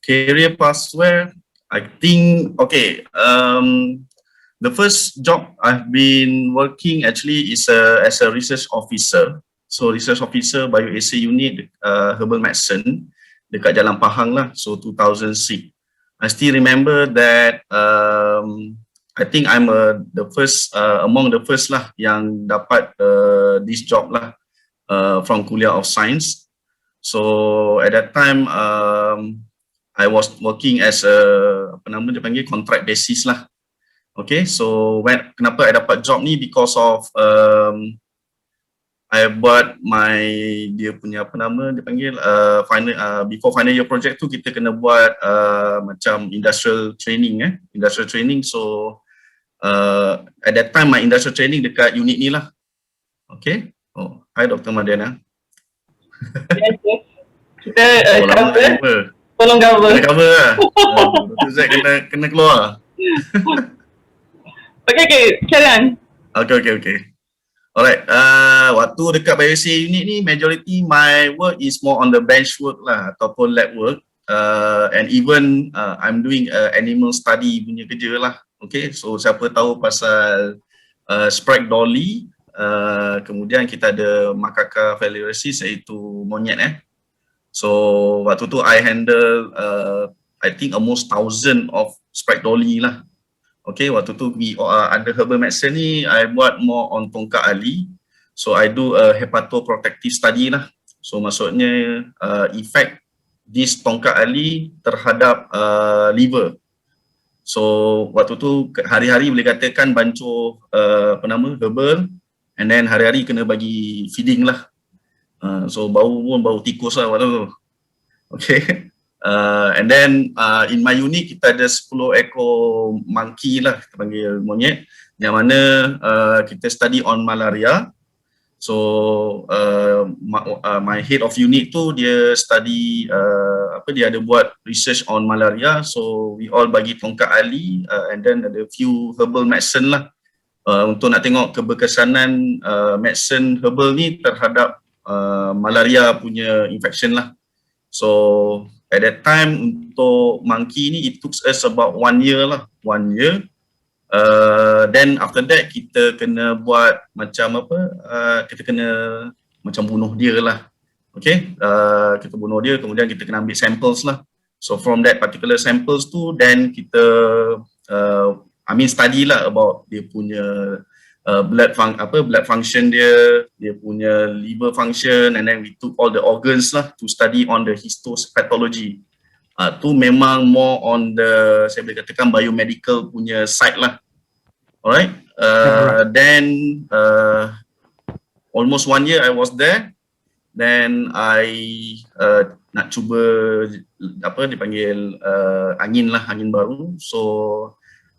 career pathway, I think, okay, the first job I've been working actually is as a research officer. So research officer bioassay unit herbal medicine dekat Jalan Pahang lah. So 2006. I still remember that I think I'm the first among the first lah yang dapat this job lah from Kuliah of Science. So at that time I was working as a apa nama dia panggil contract basis lah. Okay, so kenapa I dapat job ni because of I buat dia punya apa nama dia panggil final before final year project tu kita kena buat macam industrial training so at that time my industrial training dekat unit ni lah. Okay. Oh, hi Dr. Madiana. Kita cover. Tolong cover. Kena cover lah. Dr. Zack kena keluar. Okay, carry on. Okay. Alright, waktu dekat bioassay unit ni, majority my work is more on the bench work lah, ataupun lab work. And even I'm doing animal study punya kerja lah. Okay, so siapa tahu pasal Sprague Dolly, kemudian kita ada Macaca phalaensis iaitu monyet So waktu tu I handle I think almost 1,000 of Sprague Dolly lah. Okay, waktu tu under herbal medicine ni, I buat more on tongkat ali. So I do a hepatoprotective study lah. So maksudnya effect this tongkat ali terhadap liver. So waktu tu hari-hari boleh katakan bancuh herbal, and then hari-hari kena bagi feeding lah. So bau tikus lah waktu tu. Okay. And then in my unit kita ada 10 ekor monkey lah, kita panggil monyet, yang mana kita study on malaria. So my head of unit tu dia study dia ada buat research on malaria. So we all bagi tongkat ali and then ada few herbal medicine lah untuk nak tengok keberkesanan medicine herbal ni terhadap malaria punya infection lah. So at that time untuk monkey ni it took us about 1 year lah, 1 year. Then after that kita kena buat macam kita kena macam bunuh dia lah. Okay, kita bunuh dia, kemudian kita kena ambil samples lah. So from that particular samples tu, then kita study lah about dia punya blood function dia punya liver function, and then we took all the organs lah to study on the histopathology. Tu memang more on the, saya boleh katakan, biomedical punya side lah. Alright, then almost 1 year I was there. Then I nak cuba dipanggil angin baru. So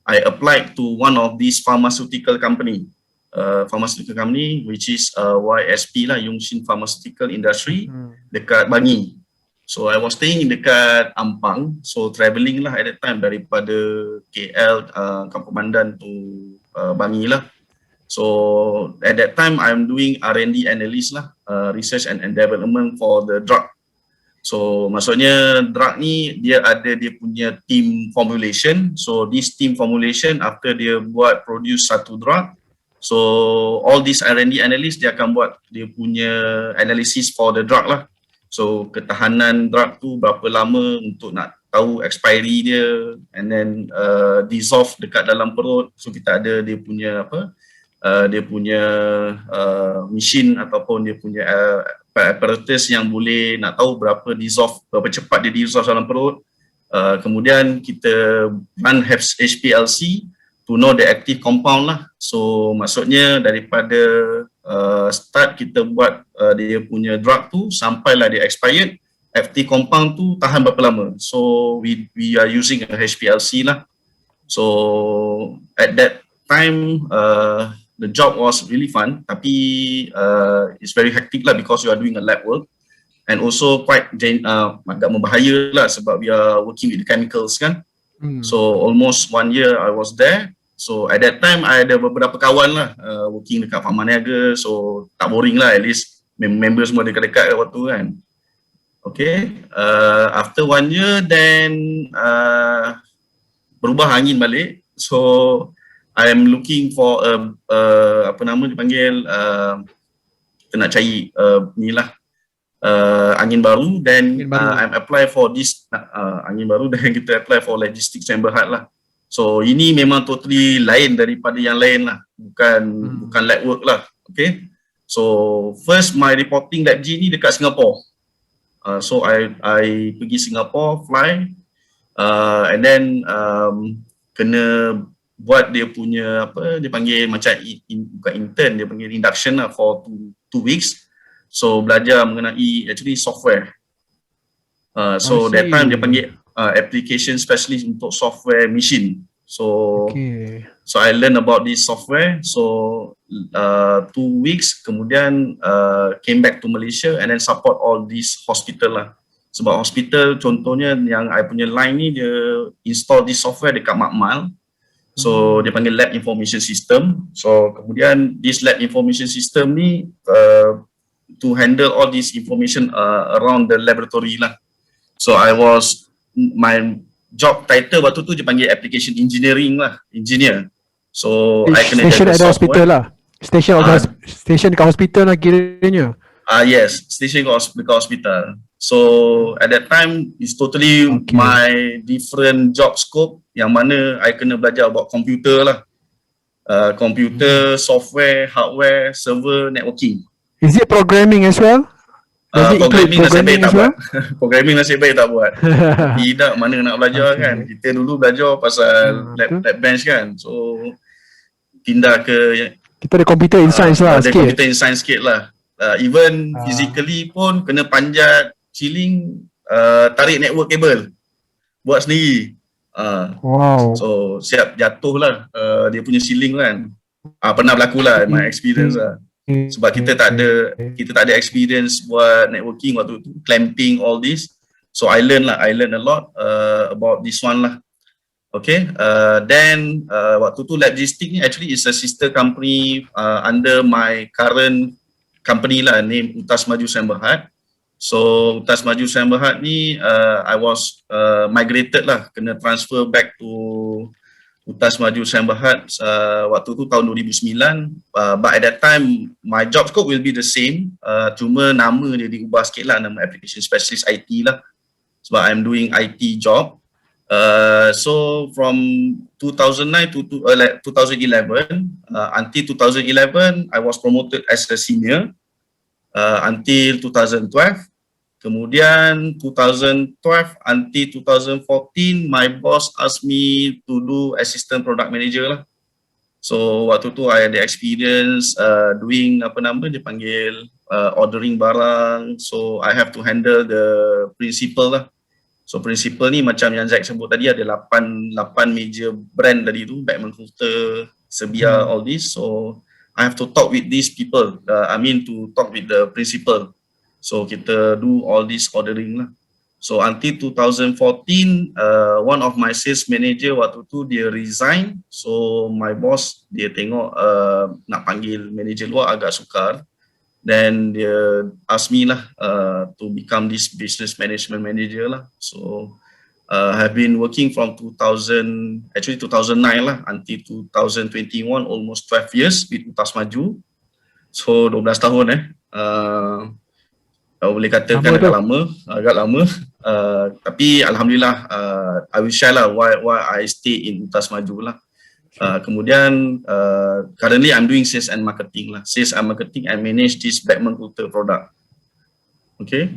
I applied to one of these pharmaceutical company, which is YSP lah, Yongxin Pharmaceutical Industry, dekat Bangi. So I was staying dekat Ampang, so travelling lah at that time daripada KL, Kampung Mandan to Bangi lah. So at that time I'm doing R&D analyst lah, research and development for the drug. So maksudnya drug ni dia ada dia punya team formulation. So this team formulation after dia buat produce satu drug, so all these R&D analyst dia akan buat dia punya analysis for the drug lah. So ketahanan drug tu berapa lama untuk nak tahu expiry dia, and then dissolve dekat dalam perut. So kita ada dia punya dia punya machine ataupun dia punya apparatus yang boleh nak tahu berapa cepat dia dissolve dalam perut. Kemudian kita run HPLC to know the active compound lah. So maksudnya daripada start kita buat dia punya drug tu sampailah dia expired, active compound tu tahan berapa lama. So we are using a HPLC lah. So at that time the job was really fun, tapi it's very hectic lah because you are doing a lab work, and also quite agak membahaya lah sebab we are working with the chemicals kan. So almost 1 year I was there. So at that time I ada beberapa kawan lah working dekat Farm Niaga, so tak boring lah, at least member semua dekat-dekat waktu kan. Okay, after 1 year, then berubah angin balik. So I am looking for apa nama dipanggil, kita nak cari ni lah, angin baru. Then I'm apply for this angin baru, dan kita apply for logistics and berhad lah. So ini memang totally lain daripada yang lain lah, bukan lab work lah. Okay, so first my reporting lab G ni dekat Singapore. So I pergi Singapore, fly, and then kena buat dia punya apa dia panggil macam bukan intern, dia panggil induction lah for two weeks. So belajar mengenai actually software. So that time dia panggil application specialist untuk software machine. So so I learn about this software. So 2 weeks, kemudian came back to Malaysia and then support all these hospital lah. Sebab hospital contohnya yang I punya line ni, dia install this software dekat Makmal. So dia panggil lab information system. So kemudian this lab information system ni to handle all this information around the laboratory lah. So my job title waktu tu dia panggil application engineering lah, engineer. So I kena station jaga ada software. Hospital lah. Station kat hospital lah kiranya. Yes, station dekat hospital. So at that time it's totally my different job scope, yang mana I kena belajar about computer lah. Computer, software, hardware, server, networking. Is it programming as well? Programming nasib baik tak buat. Programming nasib baik tak buat. Tidak, mana nak belajar kan. Kita dulu belajar pasal lab bench kan. So pindah ke kita ada computer in science lah ada sikit. Computer in science sikit lah. Even physically pun kena panjat ceiling, tarik network cable, buat sendiri. Wow. So siap jatuh lah dia punya ceiling kan. Pernah berlaku lah, my experience lah. Sebab kita tak ada experience buat networking waktu tu, clamping, all this. So I learn a lot about this one lah. Okay, then waktu tu Logistics ni actually is a sister company under my current company lah, name Utas Maju Sdn. So Utas Maju Sdn ni I was migrated lah, kena transfer back to Utas Maju Sdn waktu tu tahun 2009. But at that time my job scope will be the same, cuma nama dia diubah sikit lah, nama application specialist IT lah, sebab I'm doing IT job. So from 2009 to 2011, until 2011 I was promoted as a senior until 2012. Kemudian 2012 until 2014, my boss asked me to do assistant product manager lah. So waktu tu I ada experience doing apa nama dia panggil ordering barang. So I have to handle the principal lah. So principal ni macam yang Zack sebut tadi, ada 8 major brand tadi tu, Beckman Coulter, Sebia, all this. So I have to talk with these people, to talk with the principal. So kita do all this ordering lah. So until 2014, one of my sales manager waktu tu dia resign. So my boss dia tengok nak panggil manager luar agak sukar. Then dia ask me lah to become this business management manager lah. So have been working from 2009 lah until 2021, almost 12 years with Utas Maju. So 12 tahun boleh katakan agak lama. Tapi alhamdulillah, I will share lah why I stay in Utas Maju lah. Kemudian currently I'm doing sales and marketing lah. Sales and marketing, I manage this Beckman Coulter product. Okay.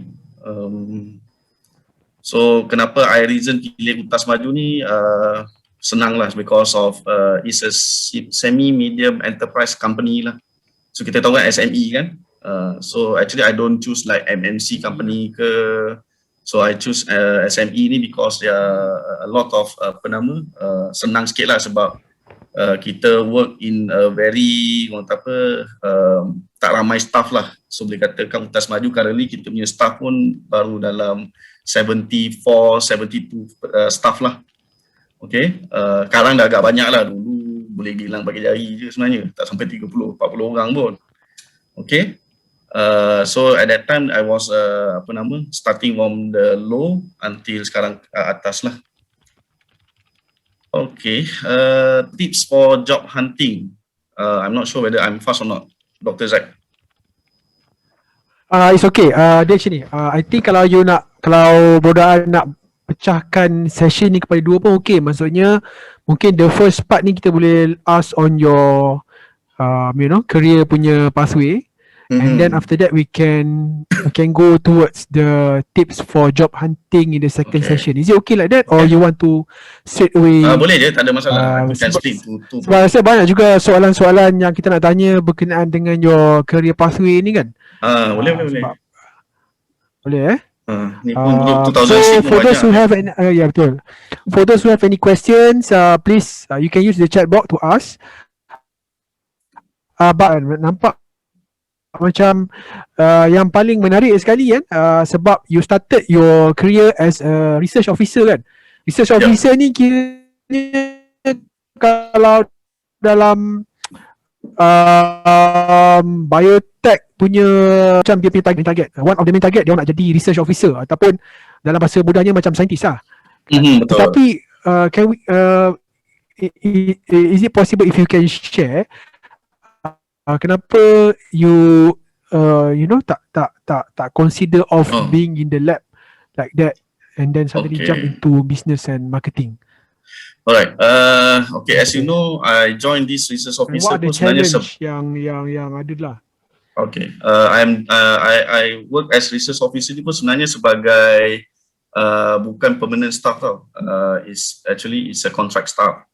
So kenapa I reason pilih Utas Maju ni, senang lah, because of it's a semi-medium enterprise company lah. So kita tahu kan SME kan. So actually I don't choose like MNC company ke. So I choose SME ni because there are a lot of senang sikit lah, sebab kita work in a very tak ramai staff lah. So boleh katakan Utas Maju currently kita punya staff pun baru dalam 74, 72 staff lah. Okay, sekarang dah agak banyak lah. Dulu boleh bilang pakai jari je sebenarnya, tak sampai 30, 40 orang pun. Okay. So at that time I was starting from the low until sekarang atas lah. Okay, tips for job hunting. I'm not sure whether I'm fast or not, Dr. Zack. It's okay. Dia macam ni. I think kalau Bodaan nak pecahkan session ni kepada dua pun okay. Maksudnya mungkin the first part ni kita boleh ask on your career punya pathway. And then after that we can go towards the tips for job hunting in the second session. Is it okay like that or you want to straight away? Boleh je, tak ada masalah. We can split to sebab rasa banyak juga soalan-soalan yang kita nak tanya berkenaan dengan your career pathway ni kan. Boleh. Boleh Ni pun group 2006 so pun for those who banyak. have any, betul. For those who have any questions, please you can use the chat box to ask. But nampak macam yang paling menarik sekali kan, sebab you started your career as a research officer kan. Research officer ni kiranya kalau dalam biotech punya macam dia punya target, one of the main target dia nak jadi research officer ataupun dalam bahasa mudahnya macam scientist lah. Betul. Tapi can we is it possible if you can share kenapa you tak consider of being in the lab like that and then suddenly jump into business and marketing? Alright. Okay, as you know, I joined this research officer. What are the challenge yang ada lah? Okay. I work as research officer ni pun sebenarnya sebagai bukan permanent staff tau. It's a contract staff.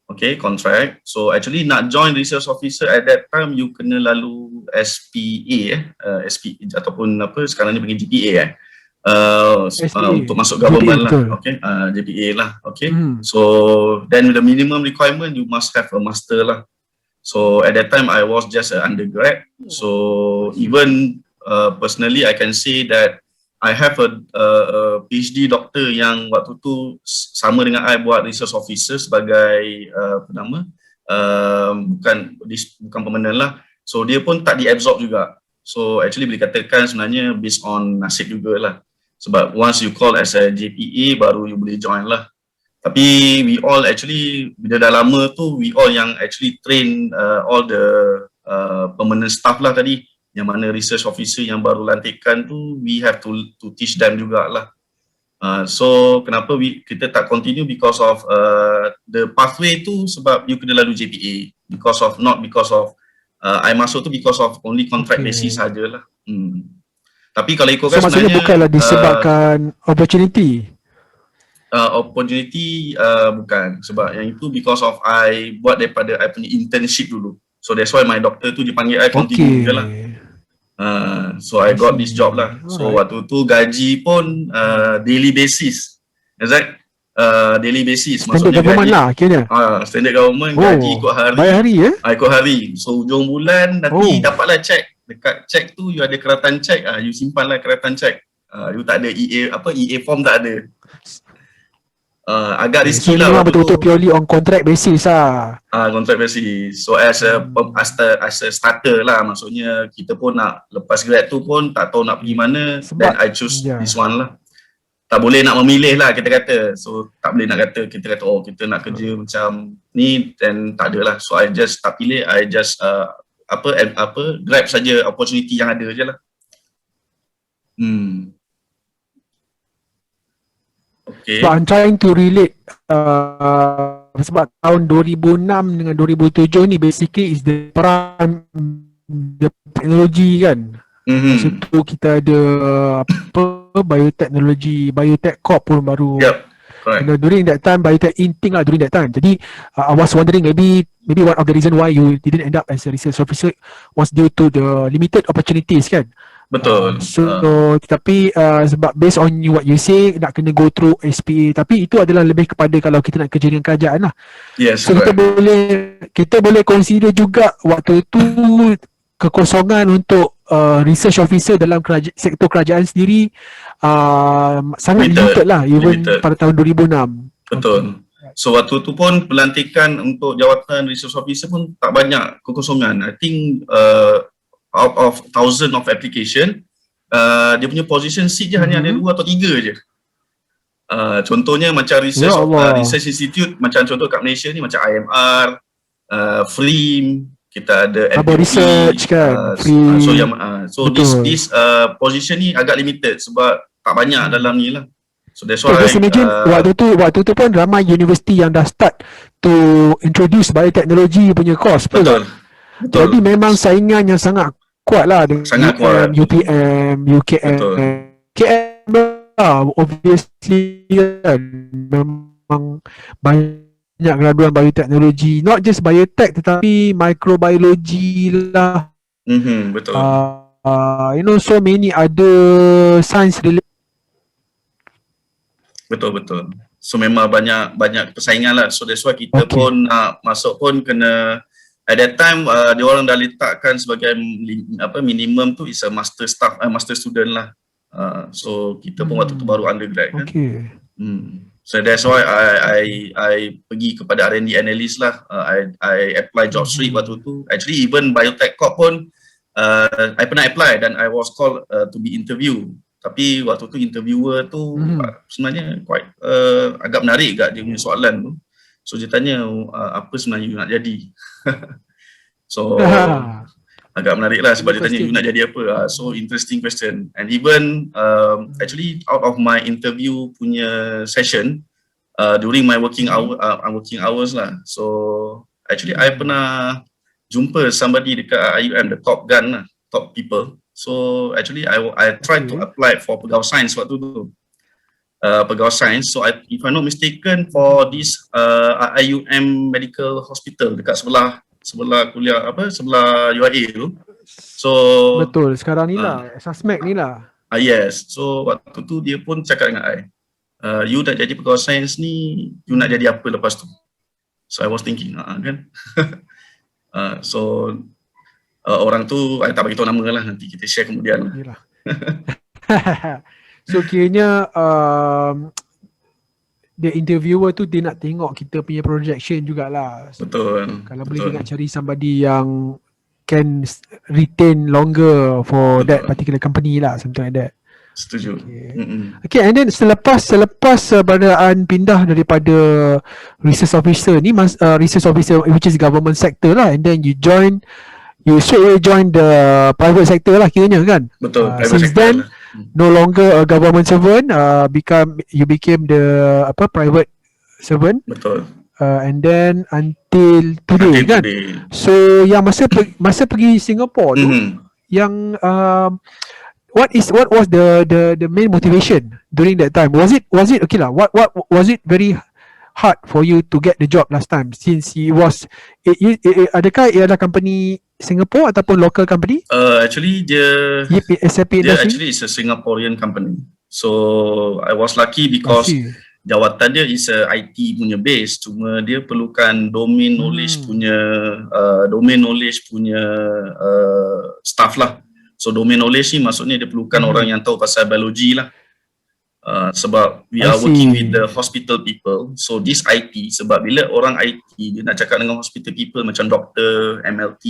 Okay, contract. So actually nak join research officer at that time you kena lalu SPA SPA ataupun apa sekarang ni panggil GPA untuk masuk government GPA, lah. Okay, GPA lah. Okay. So then the minimum requirement you must have a master lah. So at that time I was just an undergrad. So even personally I can say that I have a PhD doctor yang waktu tu sama dengan I buat research officer sebagai bukan permanent lah. So dia pun tak di-absorb juga. So actually boleh katakan sebenarnya based on nasib jugalah. Sebab once you call as a JPA baru you boleh join lah. Tapi we all actually bila dah lama tu we all yang actually train all the permanent staff lah tadi. Yang mana research officer yang baru lantikan tu we have to teach them jugalah. So kenapa kita tak continue because of the pathway tu sebab you kena lalu JPA not because of I masuk tu because of only contract basis sajalah. Tapi kalau ikutkan maksudnya bukanlah disebabkan opportunity. Opportunity bukan, sebab yang itu because of I buat daripada I punya internship dulu. So that's why my doctor tu dipanggil I continue je lah. So I got this job lah. So waktu tu gaji pun daily basis. Exact daily basis. Standard government lah kira. Standard government gaji ikut hari. By hari ikut hari. So hujung bulan nanti dapatlah cek. Dekat cek tu you ada keratan cek. You simpanlah keratan cek. You tak ada EA form tak ada. Agak risky lah. So betul-betul purely on contract basis lah. Contract basis. So as a starter lah, maksudnya kita pun nak lepas grad tu pun tak tahu nak pergi mana. Then I choose this one lah. Tak boleh nak memilih lah kita kata. So tak boleh nak kata kita kata kita nak kerja macam ni, then tak ada lah. So I just tak pilih, I just grab saja opportunity yang ada je lah. Okay. But I'm trying to relate sebab tahun 2006 dengan 2007 ni basically is the prime the teknologi kan. Masa tu kita ada bioteknologi, biotech corp pun baru. And during that time biotech inting lah during that time. Jadi I was wondering maybe one of the reason why you didn't end up as a research officer was due to the limited opportunities kan. Betul. Tapi sebab based on what you say nak kena go through SPA, tapi itu adalah lebih kepada kalau kita nak kerja dengan kerajaan lah. Yes. So kita boleh consider juga waktu tu kekosongan untuk research officer dalam sektor kerajaan sendiri sangat limited lah even pada tahun 2006. Betul. So waktu tu pun pelantikan untuk jawatan research officer pun tak banyak kekosongan. I think out of thousand of application, dia punya position seat je hanya ada 2 atau 3 je. Contohnya macam Ya Allah. research institute, macam contoh kat Malaysia ni macam IMR, FRIM, kita ada About LPP, research kan, free. so this position ni agak limited sebab tak banyak dalam ni lah. So that's why just imagine waktu tu pun ramai universiti yang dah start to introduce biotechnology punya course. betul. Jadi memang saingan yang sangat kuat lah dengan Sangat kuat. UPM, UKM. Betul. KM lah, obviously kan, memang banyak graduan bioteknologi, not just biotech tetapi microbiology lah. Betul. So many other science related. Betul. So memang banyak persaingan lah. So that's why kita pun nak masuk pun kena, at that time dia orang dah letakkan sebagai minimum tu is a master student lah. So kita pun waktu tu baru undergrad kan. So that's why I pergi kepada R&D analyst lah. I apply job street waktu tu. Actually even Biotech Corp pun I pernah apply dan I was called to be interview. Tapi waktu tu interviewer tu sebenarnya quite agak menarik kat dia punya soalan tu. So dia tanya apa sebenarnya you nak jadi. So agak menarik lah sebab dia tanya you nak jadi apa. So interesting question. And even actually out of my interview punya session during my working hours lah. So actually I pernah jumpa somebody dekat IUM, the top gun lah, top people. So actually I tried to apply for pegawai sains waktu tu. Pegawai sains. So if I'm not mistaken for this IUM Medical Hospital dekat sebelah kuliah sebelah UIA tu. So betul, sekarang ni lah Sasmek ni lah. Yes. So waktu tu dia pun cakap dengan I, you nak jadi pegawai sains ni, you nak jadi apa lepas tu? So I was thinking kan. So orang tu I tak bagi tahu nama lah, nanti kita share kemudian lah. So kiranya the interviewer tu dia nak tengok kita punya projection jugalah. Betul. Kalau boleh dia nak cari somebody yang can retain longer for that particular company lah, something like that. Setuju. Okay, and then selepas badan pindah daripada research officer ni, research officer which is government sector lah, and then you straight away join the private sector lah kiranya kan. Betul. Since then no longer a government servant, you became the private servant. Betul. And then until today kan. So yang masa pergi Singapore tu, yang what was the main motivation during that time? Was it okay lah? What was it very hard for you to get the job last time, since adakah ia adalah company Singapore ataupun local company? Actually dia actually is a Singaporean company. So I was lucky because jawatan dia is a IT punya base, cuma dia perlukan domain knowledge punya staff lah. So domain knowledge ni maksudnya dia perlukan orang yang tahu pasal biologi lah. Sebab we are working with the hospital people. So this IT, sebab bila orang IT dia nak cakap dengan hospital people macam doktor, MLT,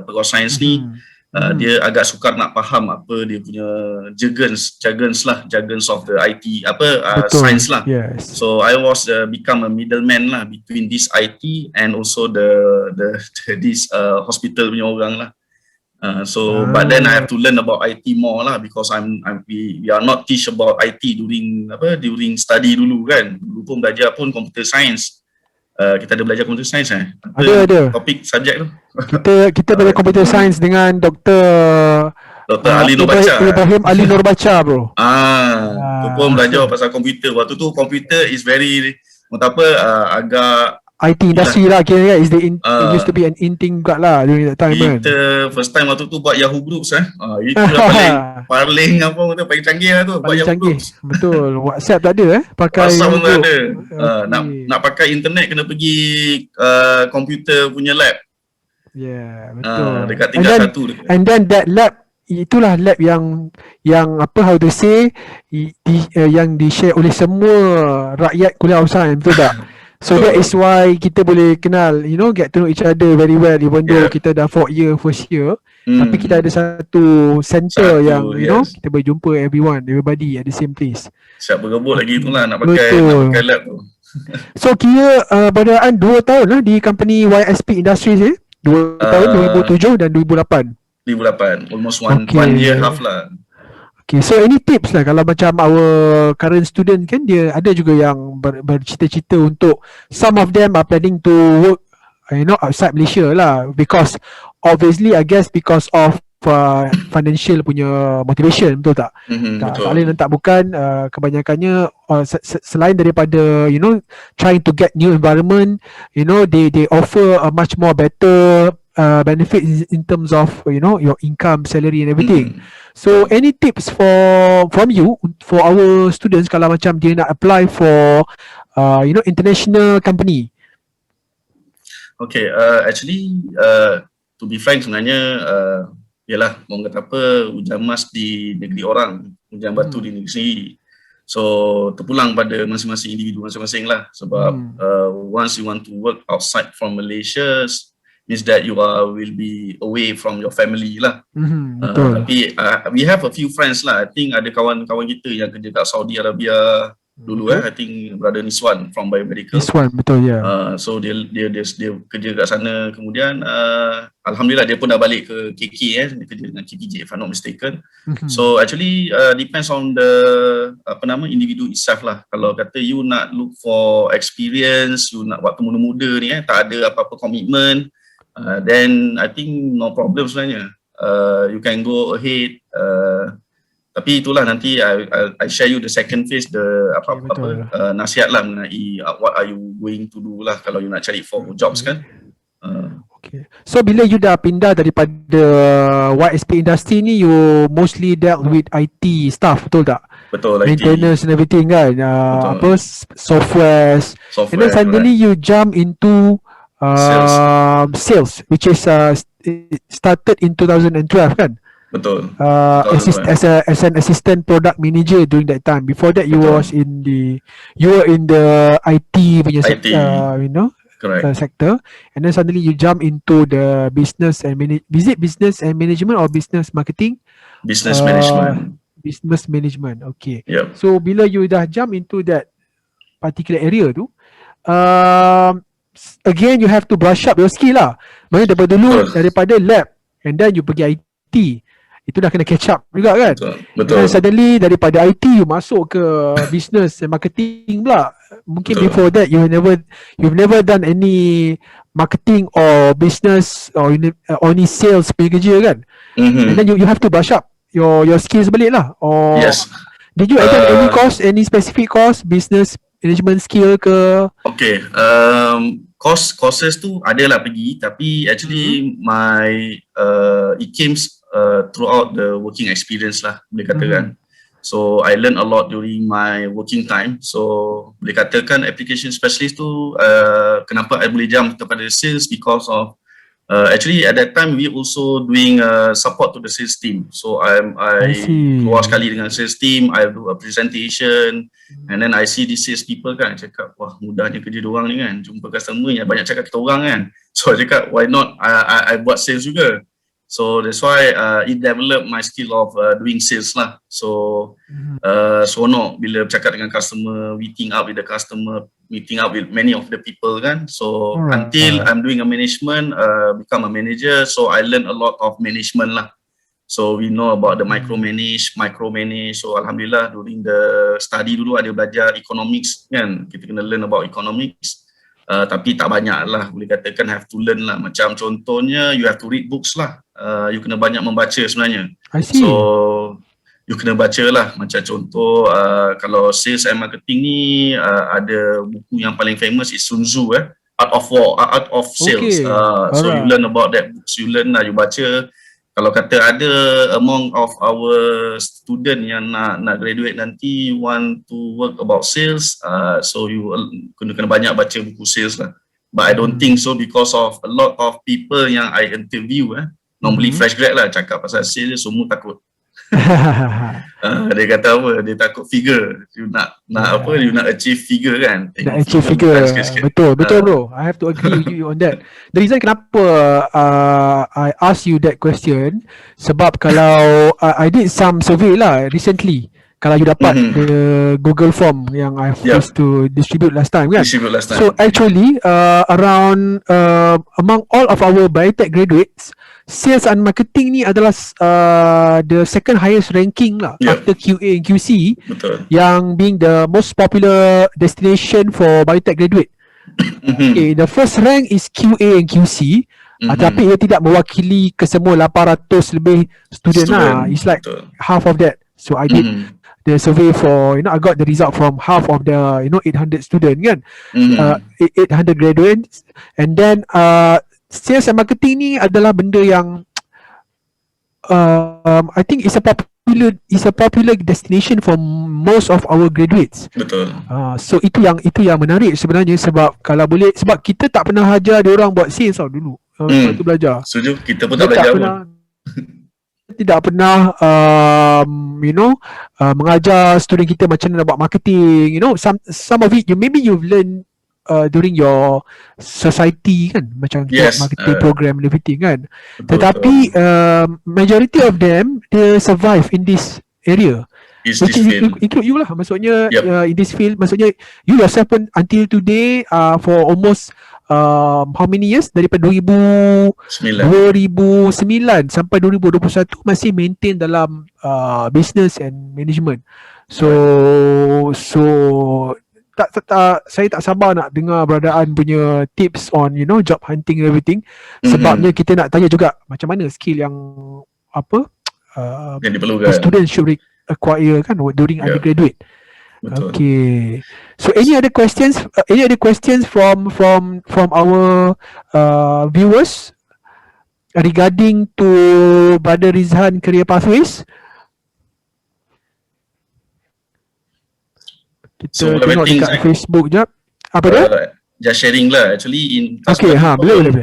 pegawai sains ni, dia agak sukar nak faham apa dia punya jargons of the IT science lah. Yes. So I was become a middleman lah between this IT and also this hospital punya orang lah. But then I have to learn about IT more lah, because we are not teach about IT during study dulu kan. Dulu pun belajar pun computer science. Kita ada belajar computer science ada topik subjek tu. Kita belajar computer science dengan Dr. Ali Nurbaca. Ibrahim Ali Nurbaca bro. Tu pun belajar pasal komputer. Waktu tu komputer is very agak IT industry lah kira kan. It used to be an in thing juga lah during that time kan. Kita first time waktu tu buat Yahoo Groups itu paling paling canggih lah tu. Paling canggih. Betul. WhatsApp tak ada pakai WhatsApp pun tak ada. Nak pakai internet kena pergi komputer punya lab. Betul. Dekat tingkat satu. And then that lab, itulah lab yang how to say yang di-share oleh semua rakyat Kuliah Sains, betul tak? So that is why kita boleh kenal, you know, get to know each other very well even though kita dah 4 year first year. Tapi kita ada satu center yang, you know, kita boleh jumpa everybody at the same place. Siap berebut lagi tu lah nak pakai lab tu. So kira berdaraan 2 tahun lah di company YSP Industries 2 tahun 2007 dan 2008. 2008, almost one year half lah. Okay, so any tips lah kalau macam our current student kan dia ada juga yang bercita-cita untuk, some of them are planning to work you know outside Malaysia lah, because obviously I guess because of financial punya motivation, betul tak? Tak lain dan tak bukan, kebanyakannya selain daripada you know trying to get new environment, you know they offer a much more better benefit in terms of you know your income, salary and everything. So any tips from you for our students kalau macam dia nak apply for you know international company? Okay, actually to be frank sebenarnya yalah orang kata apa, hujan emas di negeri orang, hujan batu di negeri sendiri. So terpulang pada masing-masing individu masing-masing lah, sebab once you want to work outside from Malaysia means that you will be away from your family lah. Tapi we have a few friends lah. I think ada kawan-kawan kita yang kerja kat Saudi Arabia dulu I think brother Niswan from Biomedical. Niswan, betul ya. So dia kerja kat sana, kemudian alhamdulillah dia pun dah balik ke KK dia kerja dengan KPJ if I'm not mistaken. So actually depends on the individu itself lah. Kalau kata you nak look for experience, you nak waktu muda-muda ni tak ada apa-apa komitmen, then I think no problem sebenarnya. You can go ahead. Tapi itulah nanti I share you the second phase, the nasihat lah mengenai what are you going to do lah kalau you nak cari for jobs kan. Okay. So bila you dah pindah daripada YSP industry ni, you mostly dealt with IT stuff, betul tak? Betul, maintenance and everything kan, software, and then suddenly you jump into sales, which is started in 2012 kan? Betul. As an assistant product manager during that time. Before that you were in the IT punya you know, sector, and then suddenly you jump into the business and is it business and management or business marketing? Business management. Business management. Okay. Yep. So bila you dah jump into that particular area tu, again you have to brush up your skill lah. Maksudnya daripada lab and then you pergi IT, itu dah kena catch up juga kan. Betul. Dan suddenly daripada IT you masuk ke business and marketing pula. Mungkin before that you've never done any marketing or business or only sales punya kerja kan. And then you have to brush up your skills balik lah. Or did you attend any course, any specific course, business management skill ke? Okay, courses tu adalah pergi, tapi actually it came throughout the working experience lah, boleh katakan. So I learned a lot during my working time. So boleh katakan application specialist tu kenapa I boleh jump kepada sales, because of actually at that time we also doing support to the sales team. So I keluar sekali dengan sales team, I do a presentation, and then I see the sales people kan, cakap wah mudahnya kerja diorang ni kan, jumpa customer yang banyak cakap kita orang kan. So I cakap why not I buat sales juga. So that's why it developed my skill of doing sales lah. So seronok bila bercakap dengan customer, meeting up with the customer, meeting up with many of the people kan. So until I'm doing a management, become a manager, so I learn a lot of management lah. So we know about the micromanage. So alhamdulillah during the study dulu ada belajar economics kan, kita kena learn about economics. Tapi tak banyak lah, boleh katakan have to learn lah. Macam contohnya you have to read books lah, you kena banyak membaca sebenarnya. So you kena baca lah. Macam contoh kalau sales and marketing ni ada buku yang paling famous is Sun Tzu Art of Sales. So you learn about that books, you learn lah, you baca. Kalau kata ada among of our student yang nak graduate nanti want to work about sales, so you kena banyak baca buku sales lah. But I don't think so, because of a lot of people yang I interview normally fresh grad lah, cakap pasal sales semua takut. Dia kata apa? Dia takut figure. You nak apa? You nak achieve figure kan? Nak Tengok achieve figure bukan figure. sikit-sikit. Betul bro. I have to agree with you on that. The reason kenapa I ask you that question, sebab kalau I did some survey lah recently. Kalau you dapat the Google form yang I used to distribute last time kan. So actually around among all of our biotech graduates, sales and marketing ni adalah the second highest ranking lah after QA and QC. Betul. Yang being the most popular destination for biotech graduate. Okay, the first rank is QA and QC. Tapi ia tidak mewakili kesemua 800 lebih student lah. It's like half of that. So I did the survey for, I got the result from half of the 800 student kan. 800 graduates. And then sales and marketing ni adalah benda yang I think it's a popular destination for most of our graduates. Betul. So itu yang menarik sebenarnya, sebab kalau boleh, sebab kita tak pernah ajar dia orang buat sales tau dulu. Waktu belajar. Setuju, kita pun tak belajar pun. Tidak pernah mengajar student kita macam mana nak buat marketing. Some of it maybe you've learned during your society kan, macam marketing program and everything kan. Tetapi majority of them, they survive in this area, which include you lah. Maksudnya in this field, maksudnya you yourself pun until today for almost how many years, daripada 2009 sampai 2021 masih maintain dalam business and management. So saya tak sabar nak dengar beradaan punya tips on job hunting and everything. Sebabnya kita nak tanya juga macam mana skill yang yang diperlukan student should acquire kan during undergraduate. Betul. Okay. So any other questions? From our viewers regarding to Brother Ridzhan career pathways? Kita tengok dekat Facebook jap. Apa dia? Just sharing lah. Actually in boleh.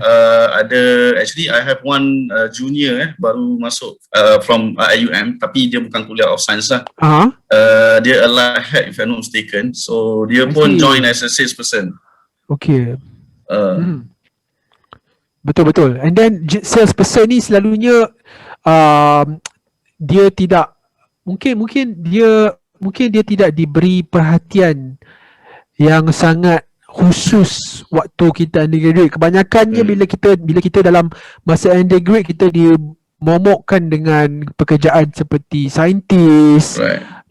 Ada, actually I have one junior baru masuk from IUM, tapi dia bukan kuliah of science lah. Dia allied head if I'm not mistaken. So dia pun join as a salesperson. Okay. Betul. And then salesperson ni selalunya dia tidak mungkin dia tidak diberi perhatian yang sangat khusus waktu kita undergraduate. Kebanyakannya bila kita dalam masa undergraduate, kita dimomokkan dengan pekerjaan seperti scientist,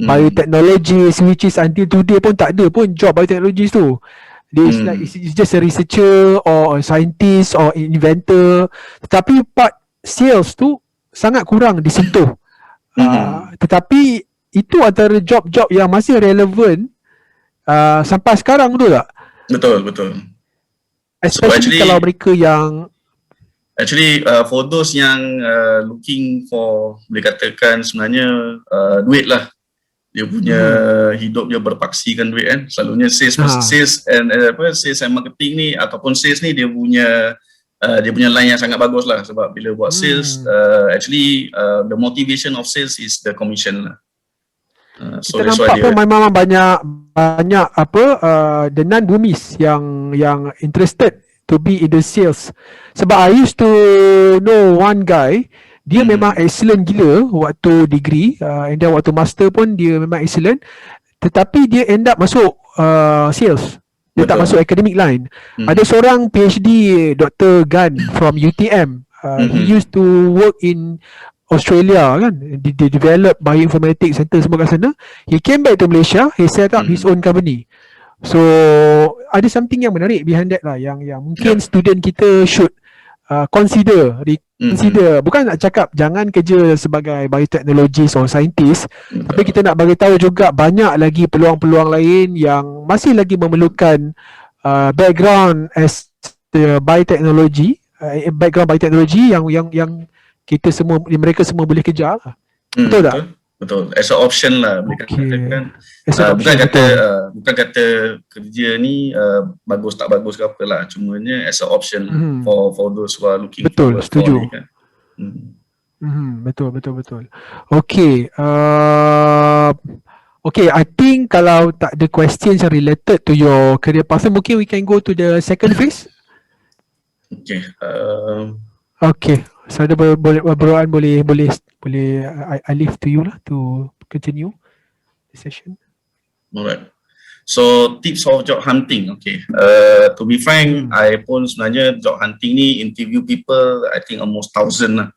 biotechnologist, which is until today pun tak ada pun job biotechnologist tu. It's like it's just a researcher or a scientist or inventor. Tetapi part sales tu sangat kurang disentuh. Tetapi itu antara job-job yang masih relevan sampai sekarang tu tak? Betul. Especially kalau mereka yang for those yang looking for, boleh katakan sebenarnya duit lah. Dia punya hidup dia berpaksikan duit kan. Selalunya sales and marketing ni ataupun sales ni dia punya line yang sangat bagus lah. Sebab bila buat sales, the motivation of sales is the commission lah. So kita nampak pun memang banyak the non-bumis yang interested to be in the sales. Sebab I used to know one guy, dia memang excellent gila waktu degree, and then waktu master pun dia memang excellent, tetapi dia end up masuk sales. Dia tak masuk academic line. Ada seorang PhD, Dr. Gan from UTM. He used to work in Australia kan, dia develop bioinformatics center semua kat sana. He came back to Malaysia, he set up his own company. So ada something yang menarik behind that lah, yang mungkin student kita should consider. Bukan nak cakap jangan kerja sebagai biotechnologist or scientist, tapi kita nak bagi tahu juga banyak lagi peluang-peluang lain yang masih lagi memerlukan background as the biotechnology, yang mereka semua boleh kejar lah. Betul tak? Betul. As a option lah, boleh katakan. Bukan kata kerja ni bagus tak bagus ke apa lah. Cumanya as a option for those who are looking. Betul, setuju. Kan. Betul. Okay. Okay, I think kalau tak ada questions yang related to your career path, mungkin we can go to the second phase. Okay. Okay. So ada beberapa boleh I leave to you lah to continue the session. Alright. So tips of job hunting. Okay. To be frank, I pun sebenarnya job hunting ni interview people, I think almost 1,000 lah.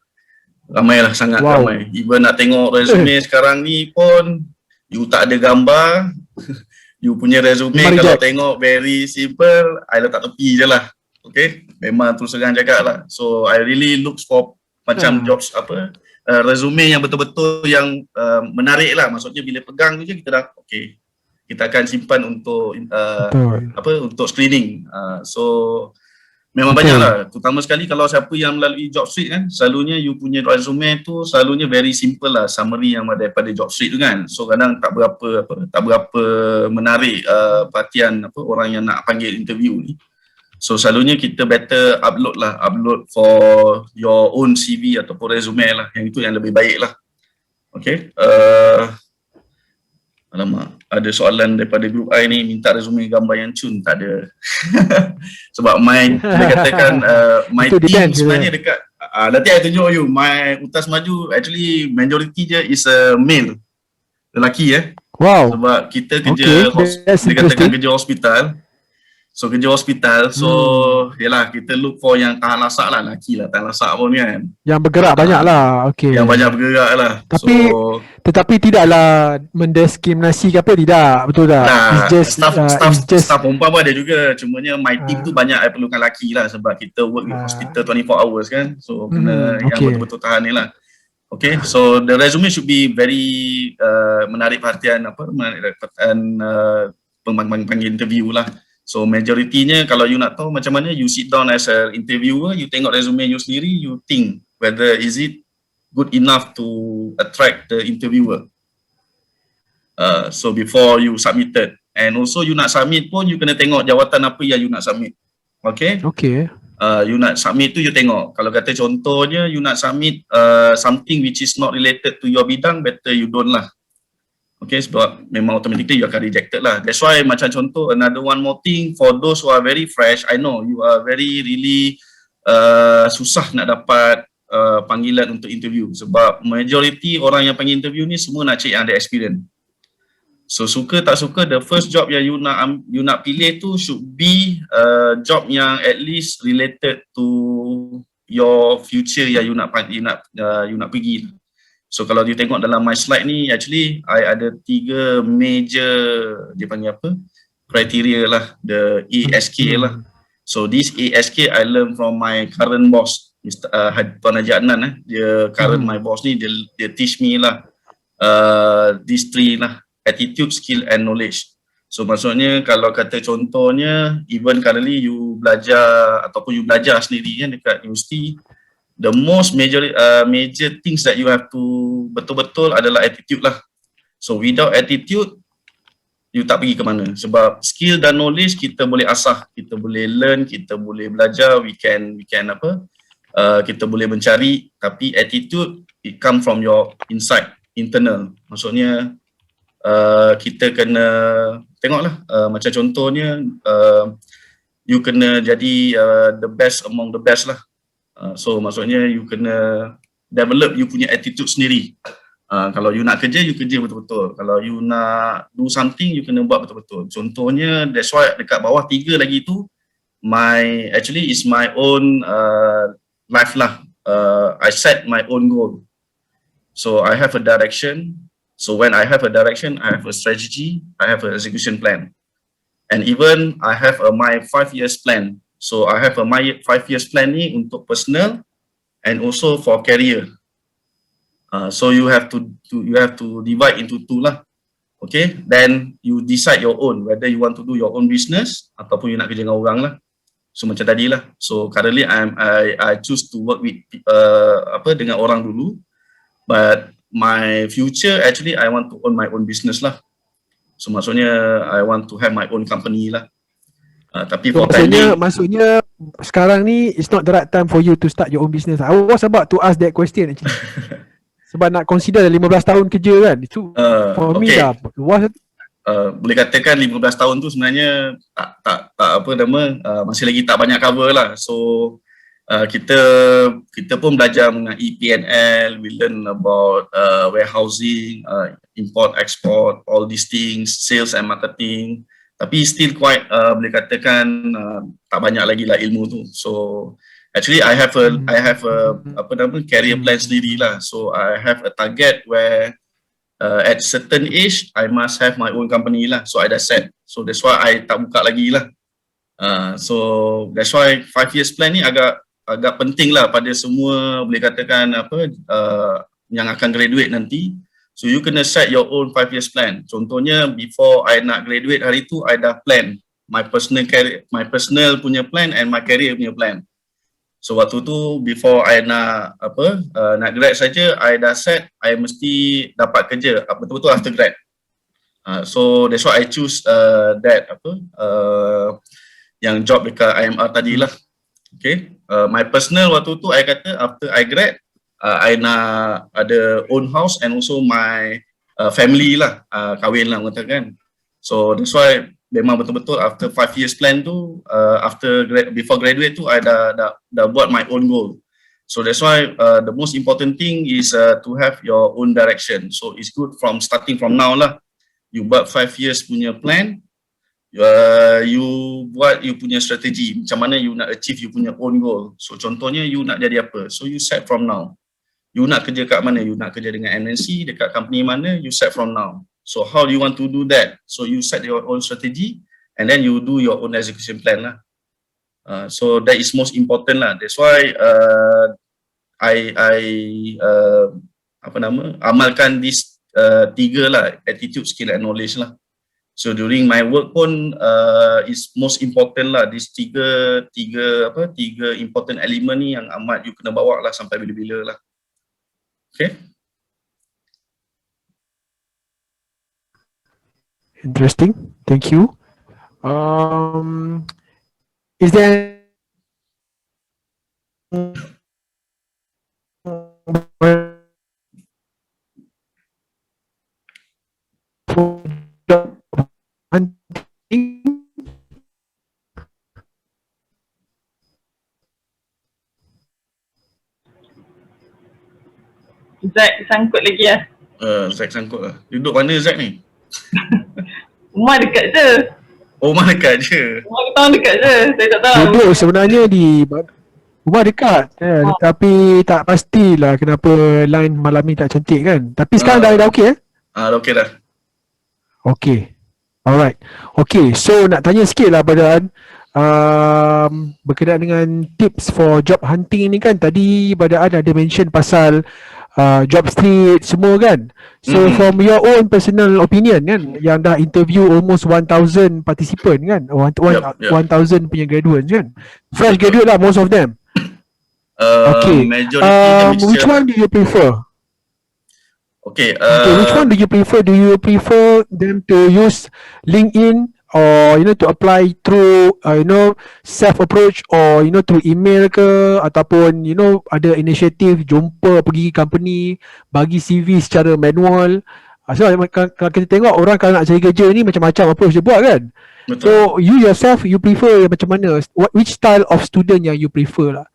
Ramai lah, sangat ramai. Even nak tengok resume sekarang ni pun, you tak ada gambar, you punya resume kalau tengok very simple, I letak tepi je lah. Okay, memang terus terang cakap lah. So I really look for macam jobs resume yang betul-betul yang menarik lah. Maksudnya bila pegang tu je kita dah okay, kita akan simpan untuk untuk screening. So memang banyak lah, terutama sekali kalau siapa yang melalui job street kan, selalunya you punya resume tu selalunya very simple lah, summary yang daripada job street tu kan. So kadang tak berapa menarik perhatian orang yang nak panggil interview ni. So selalunya kita better upload for your own CV ataupun resume lah, yang itu yang lebih baik lah. Okay. Alamak, ada soalan daripada grup I ni, minta resume gambar yang cun, tak ada. Sebab dia katakan my team sebenarnya dekat nanti I tunjuk you, my Utas Maju actually majority je is a male, lelaki Wow. Sebab kita kerja dia katakan kerja hospital. So kerja hospital, so yalah kita look for yang tahan lasak lah, lelaki lah tahan lasak pun kan. Yang bergerak banyak lah, okay. Yang banyak bergerak lah. Tetapi tidaklah mendiskriminasi ke apa, tidak, betul tak? Staff perempuan pun ada juga, cumanya my team tu banyak I perlukan lelaki lah, sebab kita work with hospital 24 hours kan. So kena yang betul-betul tahan ni lah. Okay, so the resume should be very menarik perhatian panggil interview lah. So majoritinya kalau you nak tahu macam mana, you sit down as a interviewer, you tengok resume you sendiri, you think whether is it good enough to attract the interviewer. So before you submitted, and also you nak submit pun you kena tengok jawatan apa yang you nak submit. Okay. You nak submit tu you tengok. Kalau kata contohnya you nak submit something which is not related to your bidang, better you don't lah. Okay, sebab memang automatically you akan rejected lah. That's why macam contoh, another one more thing, for those who are very fresh, I know you are really susah nak dapat panggilan untuk interview. Sebab majority orang yang panggil interview ni semua nak cek yang ada experience. So suka tak suka, the first job yang you nak pilih tu should be job yang at least related to your future yang you nak pergi. So kalau you tengok dalam my slide ni, actually I ada 3 major, dia panggil apa, criteria lah, the ASK lah. So this ASK I learn from my current boss, Mr. Tuan Haji Adnan. Dia current my boss ni, dia teach me lah these 3 lah, attitude, skill and knowledge. So maksudnya kalau kata contohnya, even currently you belajar ataupun you belajar sendiri kan dekat universiti, the most major things that you have to betul-betul adalah attitude lah. So without attitude, you tak pergi ke mana. Sebab skill dan knowledge kita boleh asah, kita boleh learn, kita boleh belajar, we can kita boleh mencari, tapi attitude it come from your inside, internal. Maksudnya kita kena tengoklah, macam contohnya you kena jadi the best among the best lah. So maksudnya you kena develop you punya attitude sendiri. Kalau you nak kerja, you kerja betul-betul. Kalau you nak do something, you kena buat betul-betul. Contohnya, that's why dekat bawah 3 lagi tu, actually is my own life lah. I set my own goal. So I have a direction. So when I have a direction, I have a strategy, I have an execution plan. And even I have my 5 years plan. So I have my 5 years plan ni untuk personal and also for career. So you have to divide into 2 lah. Okay, then you decide your own whether you want to do your own business ataupun you nak kerja dengan orang lah. So macam tadi lah. So currently I choose to work with dengan orang dulu, but my future actually I want to own my own business lah. So maksudnya I want to have my own company lah. Tapi So for time being, maksudnya sekarang ni it's not the right time for you to start your own business. I was about to ask that question actually. Sebab nak consider 15 tahun kerja kan. Itu for me dah okay, luas. boleh katakan 15 tahun tu sebenarnya tak apa nama, masih lagi tak banyak cover lah. So kita pun belajar mengenai EPNL, we learn about warehousing, import export, all these things, sales and marketing. Tapi still quite boleh katakan tak banyak lagi lah ilmu tu. So actually I have a apa nama, career plan sendiri lah. So I have a target where at certain age I must have my own company lah. So I dah set. So that's why I tak buka lagi lah. So that's why 5 years plan ni agak penting lah pada semua boleh katakan apa yang akan graduate nanti. So you kena set your own 5 years plan. Contohnya before I nak graduate hari tu, I dah plan my personal career, my personal punya plan and my career punya plan. So waktu tu before I nak nak grad saja, I dah set I mesti dapat kerja betul-betul after grad. So that's why I choose that yang job dekat IMR tadilah. Okay, my personal waktu tu I kata after I grad, I nak ada own house and also my family lah, kahwin lah mengatakan. So that's why memang betul-betul after 5 years plan tu, before graduate tu I dah buat my own goal. So that's why the most important thing is to have your own direction. So it's good from starting from now lah. You buat 5 years punya plan, you buat you punya strategi macam mana you nak achieve you punya own goal. So contohnya you nak jadi apa, so you set from now. You nak kerja kat mana, you nak kerja dengan MNC dekat company mana, you set from now. So how do you want to do that? So you set your own strategy and then you do your own execution plan lah. So that is most important lah. That's why I amalkan this 3 lah, attitude, skill and knowledge lah. So during my work pun is most important lah, these tiga important element ni yang amat you kena bawa lah sampai bila-bila lah. Okay. Interesting. Thank you. Is there Zack sangkut lagi lah. Zack sangkut lah. Duduk mana Zack ni? Rumah dekat je. Oh, rumah dekat je. Rumah kita orang dekat je. Saya tak tahu. duduk sebenarnya di rumah dekat tapi tak pastilah kenapa line malam ni tak cantik kan. Tapi sekarang dah okey Dah okey dah. Okay. Alright. Okay, so nak tanya sikit lah Badaan, berkenaan dengan tips for job hunting ni kan. Tadi Badaan ada mention pasal job street semua kan. So from your own personal opinion kan, yang dah interview almost 1,000 participant kan, 1,000 punya graduates kan, fresh graduate lah most of them. Okay, which one do you prefer? Okay, which one do you prefer? Do you prefer them to use LinkedIn or to apply through self approach or through email ke, ataupun ada inisiatif jumpa pergi company bagi CV secara manual? So kalau kita tengok orang kalau nak cari kerja ni macam-macam approach dia buat kan. betul. So you yourself, you prefer macam mana? Which style of student yang you prefer lah?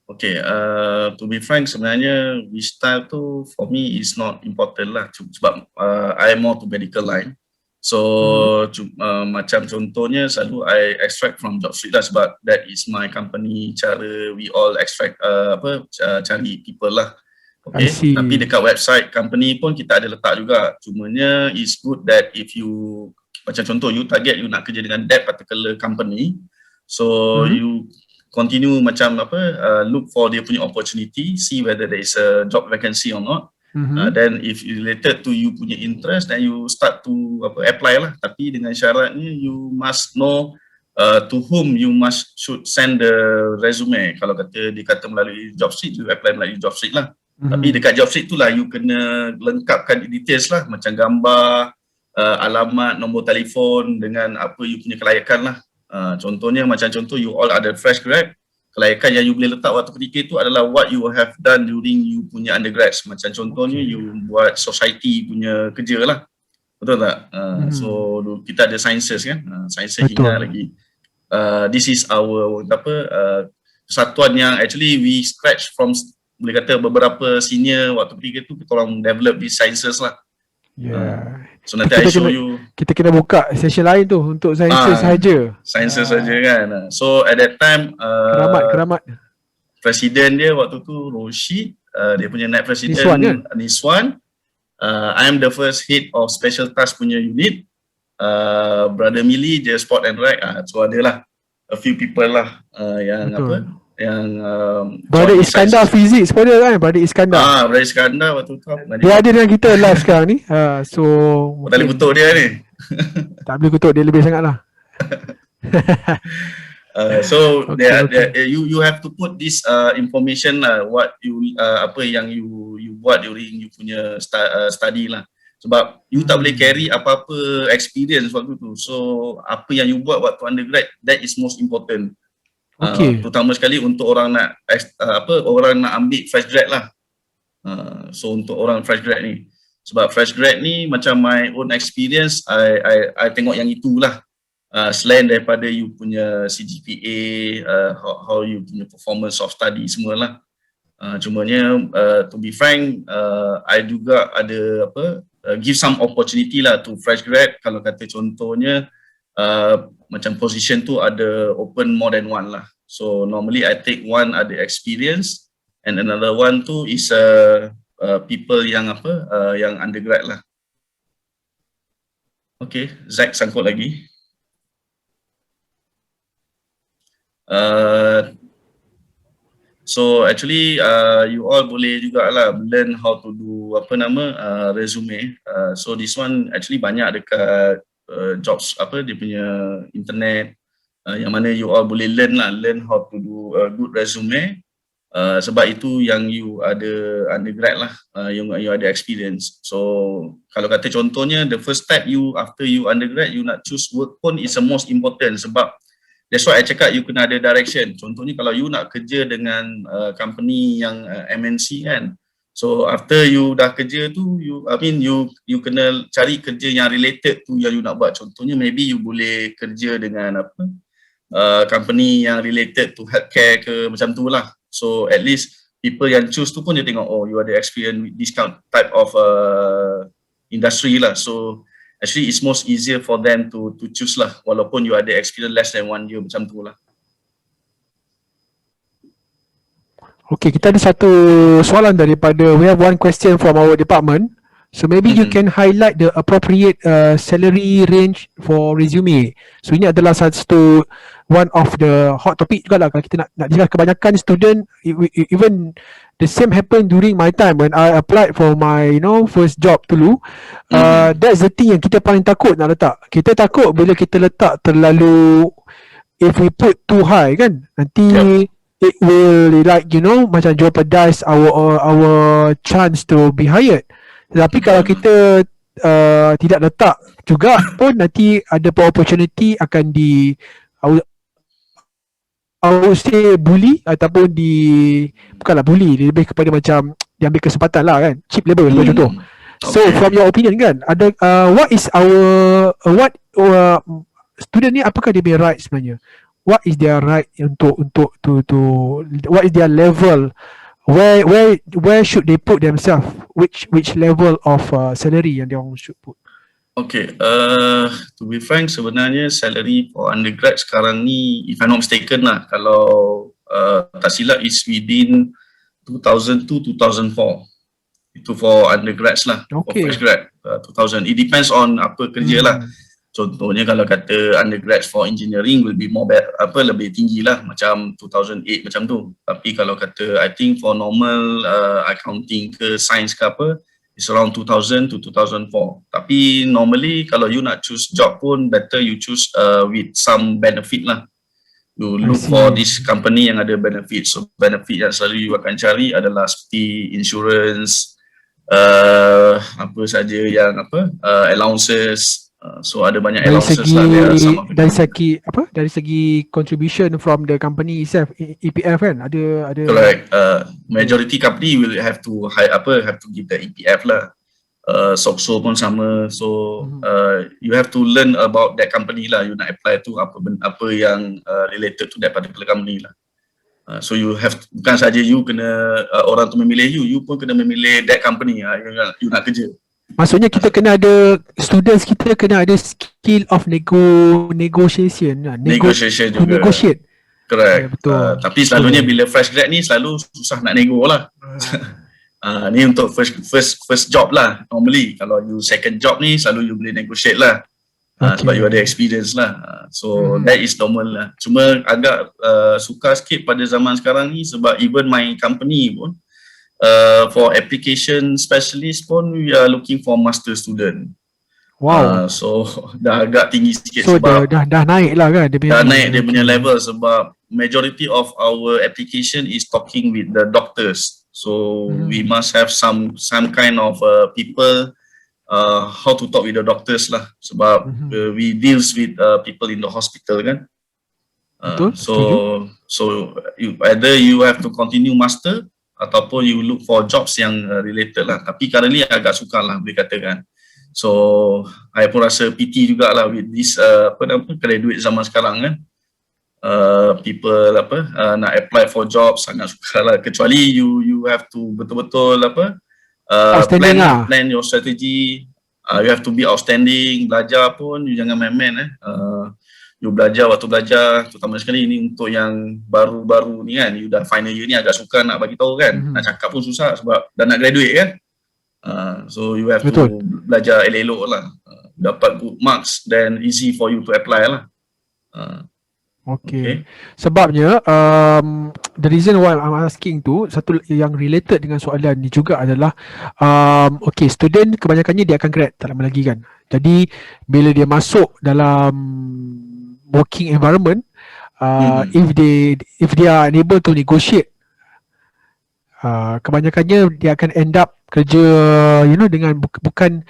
Okay, to be frank sebenarnya which style tu for me is not important lah, sebab I more to medical line. So macam contohnya selalu I extract from job street lah, sebab that is my company, cara we all extract cari people lah. Okay, tapi dekat website company pun kita ada letak juga. Cumanya it's good that if you macam contoh you target you nak kerja dengan that particular company, so you continue macam look for dia punya opportunity, see whether there is a job vacancy or not. Then if related to you punya interest, then you start to apply lah. Tapi dengan syaratnya you must know to whom you should send the resume. Kalau dikata melalui job street, you apply melalui job street lah. Tapi dekat job street tu lah you kena lengkapkan details lah, macam gambar, alamat, nombor telefon dengan apa you punya kelayakan lah. Contohnya macam contoh you all ada fresh grad, kelayakan yang you boleh letak waktu ketika itu adalah what you have done during you punya undergrads. Macam contohnya you buat society punya kerja lah. Betul tak? So kita ada sciences kan? Sciences ingat lagi. This is our kesatuan yang actually we scratch from, boleh kata beberapa senior waktu ketika itu kita orang develop di sciences lah. So nanti I show you. Kita kena buka session lain tu untuk sciences saja. Sciences saja kan. So at that time keramat. Presiden dia waktu tu Roshi, dia punya naib presiden Niswan. I am the first head of special task punya unit. Brother Mili dia sport and ride. So adalah a few people lah yang Brother Iskandar Physics pun ada kan? Brother Iskandar. Brother Iskandar waktu tu dia ada dengan kita live sekarang ni. So tak boleh kutuk dia ni. Tak boleh kutuk dia lebih sangat lah. So you have to put this information what you apa yang you buat during you punya study lah. Sebab you tak boleh carry apa-apa experience waktu tu. So apa yang you buat waktu undergrad, that is most important. Terutama sekali untuk orang nak orang nak ambil fresh grad lah. So untuk orang fresh grad ni, sebab fresh grad ni macam my own experience, I tengok yang itulah. Selain daripada you punya CGPA, how you punya performance of study semualah. Cumanya to be frank, I juga ada give some opportunity lah to fresh grad. Kalau kata contohnya macam position tu ada open more than one lah. So normally I take one ada experience and another one tu is people yang yang undergrad lah. Okay, Zack sangkut lagi. So actually you all boleh jugalah learn how to do resume. So this one actually banyak dekat jobs dia punya internet, yang mana you all boleh learn how to do a good resume. Sebab itu yang you ada undergrad lah, you ada experience. So kalau kata contohnya the first step you after you undergrad, you nak choose work pun is the most important. Sebab that's why I cakap you kena ada direction. Contohnya kalau you nak kerja dengan company yang MNC kan, so after you dah kerja tu, you kena cari kerja yang related tu yang you nak buat. Contohnya maybe you boleh kerja dengan company yang related to healthcare ke macam tu lah. So at least people yang choose tu pun dia tengok, oh you ada experience with this type of industry lah. So actually it's most easier for them to choose lah, walaupun you ada experience less than 1 year macam tu lah. Okay, kita ada satu soalan daripada, we have one question from our department. So maybe you can highlight the appropriate salary range for resume. So ini adalah satu one of the hot topic juga lah kalau kita nak jelas. Kebanyakan student, even the same happen during my time when I applied for my first job dulu. That's the thing yang kita paling takut nak letak. Kita takut bila kita letak terlalu, if we put too high kan, nanti it will macam jeopardize our chance to be hired. Tapi kalau kita tidak letak juga pun, nanti ada opportunity akan I would say bully, ataupun bukanlah bully, lebih kepada macam diambil kesempatan lah kan, cheap labor contoh. So from your opinion kan, ada what is student ni, apakah dia punya right sebenarnya? What is their right untuk what is their level? Where should they put themselves? Which level of salary yang dia orang should put? Okay, to be frank, sebenarnya salary for undergrad sekarang ni, if I'm not mistaken lah, kalau tak silap is within 2002 2004. Itu for undergrads lah. For fresh grad 2000. It depends on apa kerja lah. Contohnya kalau kata undergrads for engineering will be more lebih tinggi lah, macam 2008 macam tu. Tapi kalau kata I think for normal accounting ke science ke apa, it's around 2000 to 2004. Tapi normally kalau you nak choose job pun better you choose with some benefit lah. You look for this company yang ada benefit. So benefit yang selalu you akan cari adalah seperti insurance, apa saja yang allowances, So ada banyak Dari allowances segi lah, there are some of the dari company. segi apa? Dari segi contribution from the company itself, EPF kan? Ada. Correct. Majority company will have to have to give the EPF lah. Sokso pun sama. So you have to learn about that company lah. You nak apply tu apa yang related to that particular company lah. So you have bukan saja you kena orang tu memilih you pun kena memilih that company you nak kerja. Maksudnya kita kena ada, students kita kena ada skill of negotiation lah. Negotiation To juga. negotiate. Correct. Ya, betul. Tapi selalunya bila fresh grad ni selalu susah nak nego lah. Ni untuk first job lah. Normally kalau you second job ni selalu you boleh negotiate lah. Sebab you ada experience lah. So that is normal lah. Cuma agak suka sikit pada zaman sekarang ni sebab even my company pun for application specialist pun we are looking for master student. Wow. So dah agak tinggi sikit So sebab dah naik lah kan dia naik dia punya level sebab majority of our application is talking with the doctors. So we must have some kind of people how to talk with the doctors lah sebab we deals with people in the hospital kan. So either you have to continue master ataupun you look for jobs yang related lah. Tapi currently agak sukar lah boleh katakan. So I pun rasa pity jugalah with this graduate zaman sekarang kan. People nak apply for job sangat sukar lah, kecuali you have to betul-betul plan your strategy. You have to be outstanding. Belajar pun you jangan main-main you belajar waktu belajar, terutama sekali ni untuk yang baru-baru ni kan, you dah final year ni agak sukar nak bagi tahu kan. Nak cakap pun susah sebab dah nak graduate kan. So you have to belajar elok-elok lah, dapat good marks then easy for you to apply lah. Okay. Sebabnya the reason why I'm asking tu, satu yang related dengan soalan ni juga adalah okay, student kebanyakannya dia akan grad tak lama lagi kan. Jadi bila dia masuk dalam working environment, if they are unable to negotiate, kebanyakannya dia akan end up kerja dengan bukan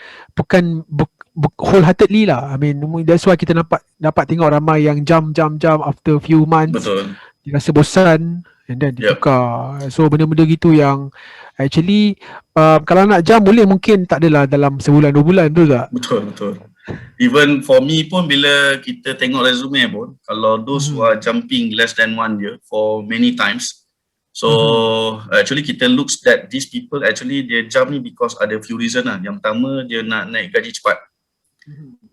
wholeheartedly lah. I mean that's why kita dapat tengok ramai yang jump after few months. Betul. Dia rasa bosan and then dia tukar. So benda-benda gitu yang actually kalau nak jump boleh, mungkin tak adalah dalam sebulan 2 bulan, betul tak? Betul. Even for me pun bila kita tengok resume pun, kalau those who are jumping less than 1 year for many times, so actually kita looks that these people actually dia jump ni because ada few reason lah. Yang pertama dia nak naik gaji cepat.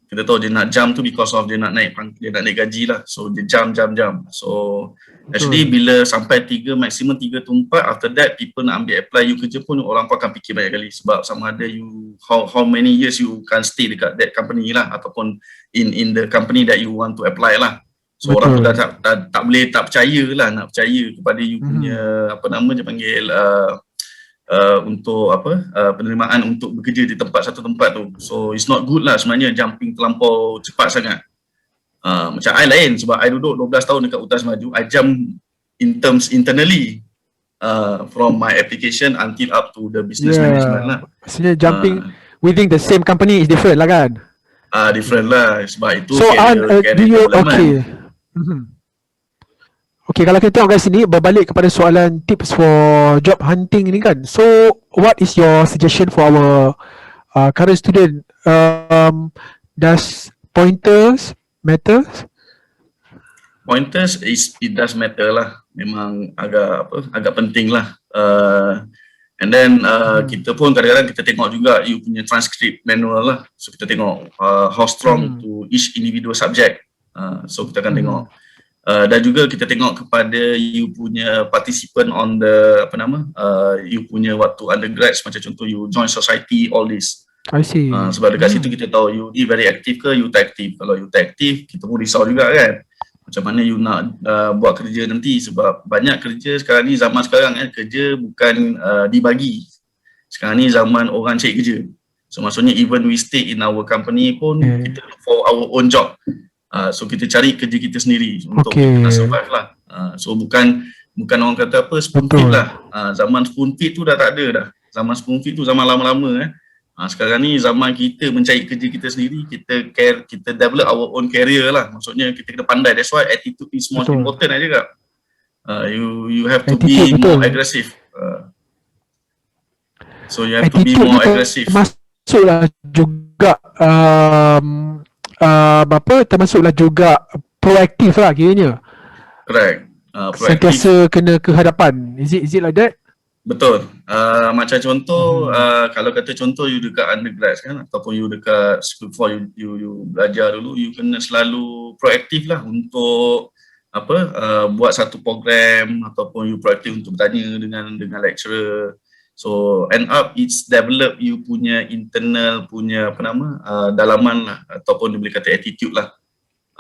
Kita tahu dia nak jump tu because of dia nak naik gaji lah. So dia jump. So actually bila sampai 3 maximum 3 to 4, after that people nak ambil apply you kerja pun orang pun akan fikir banyak kali sebab sama ada you how many years you can stay dekat that company lah ataupun in the company that you want to apply lah. So orang tu dah tak boleh tak percaya lah, nak percaya kepada you punya untuk penerimaan untuk bekerja di satu tempat tu. So it's not good lah sebenarnya jumping terlampau cepat sangat. Macam I lain sebab I duduk 12 tahun dekat Utas Maju, I jump in terms internally from my application until up to the business management lah. Maksudnya jumping within the same company is different lah kan? Different lah sebab itu so do you Okay, kalau kita tengok kat sini, berbalik kepada soalan tips for job hunting ni kan. So, what is your suggestion for our current student? Does pointers matter? Pointers it does matter lah. Memang agak penting lah. And then kita pun kadang-kadang kita tengok juga you punya transcript manual lah. So kita tengok how strong to each individual subject. So kita akan tengok. Dan juga kita tengok kepada you punya participant on the you punya waktu undergrads, macam contoh you join society, all this. I see. Sebab dekat situ kita tahu you ni very active ke you tak aktif. Kalau you tak aktif, kita pun risau juga kan. Macam mana you nak buat kerja nanti sebab banyak kerja sekarang ni, zaman sekarang kerja bukan dibagi. Sekarang ni zaman orang cari kerja. So maksudnya even we stay in our company pun kita look for our own job. So kita cari kerja kita sendiri untuk kita nak survive lah. So bukan orang kata spoon feed lah. Zaman spoon feed tu dah tak ada dah. Zaman spoon feed tu zaman lama-lama Sekarang ni zaman kita mencari kerja kita sendiri, kita develop our own career lah. Maksudnya kita kena pandai. That's why attitude is most Betul. important aja kak. You have to Attitude, be betul. more aggressive. So you have to be Attitude more ni aggressive. termasuklah juga termasuklah juga proaktif lah kiranya. Correct. Proactive. Sentiasa kena ke hadapan. Is it like that? Betul. Macam contoh, kalau kata contoh you dekat undergrad kan, ataupun you dekat school before you belajar dulu, you kena selalu proaktif lah untuk buat satu program, ataupun you proaktif untuk bertanya dengan lecturer. So end up it's develop you punya internal punya dalaman lah, ataupun boleh kata attitude lah.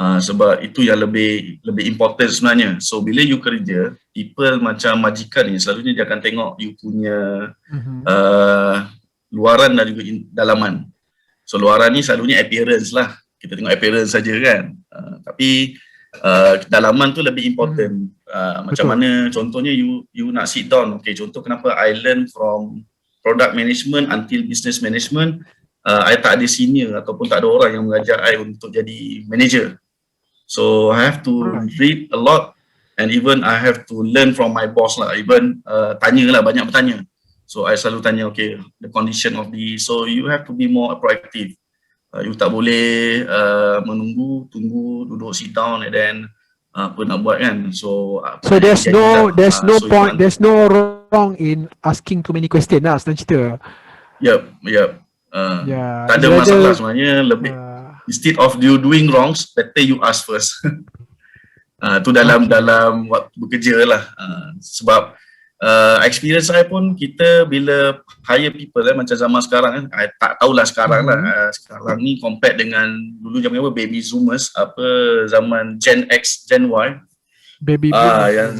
Sebab itu yang lebih important sebenarnya. So bila you kerja, people macam majikan ni selalunya dia akan tengok you punya luaran dan juga dalaman. So luaran ni selalunya appearance lah. Kita tengok appearance saja kan. Tapi dalaman tu lebih important. Macam mana contohnya you nak sit down. Okay, contoh kenapa I learn from product management until business management. I tak ada senior ataupun tak ada orang yang mengajar I untuk jadi manager. So I have to read a lot, and even I have to learn from my boss lah. Even tanyalah, banyak bertanya. So I selalu tanya, okay, the condition of this. So you have to be more proactive. You tak boleh tunggu, duduk sit down and then apa nak buat kan. So there's no point, there's no wrong in asking too many questions lah senang cerita. Yep. Tak ada masalah sebenarnya. Lebih instead of you doing wrongs, better you ask first. Tu dalam waktu bekerja lah. Sebab experience saya pun, kita bila hire people macam zaman sekarang kan, I tak tahulah sekarang lah. Sekarang ni compare dengan dulu zaman baby zoomers, zaman Gen X, Gen Y. Baby boomers. Yang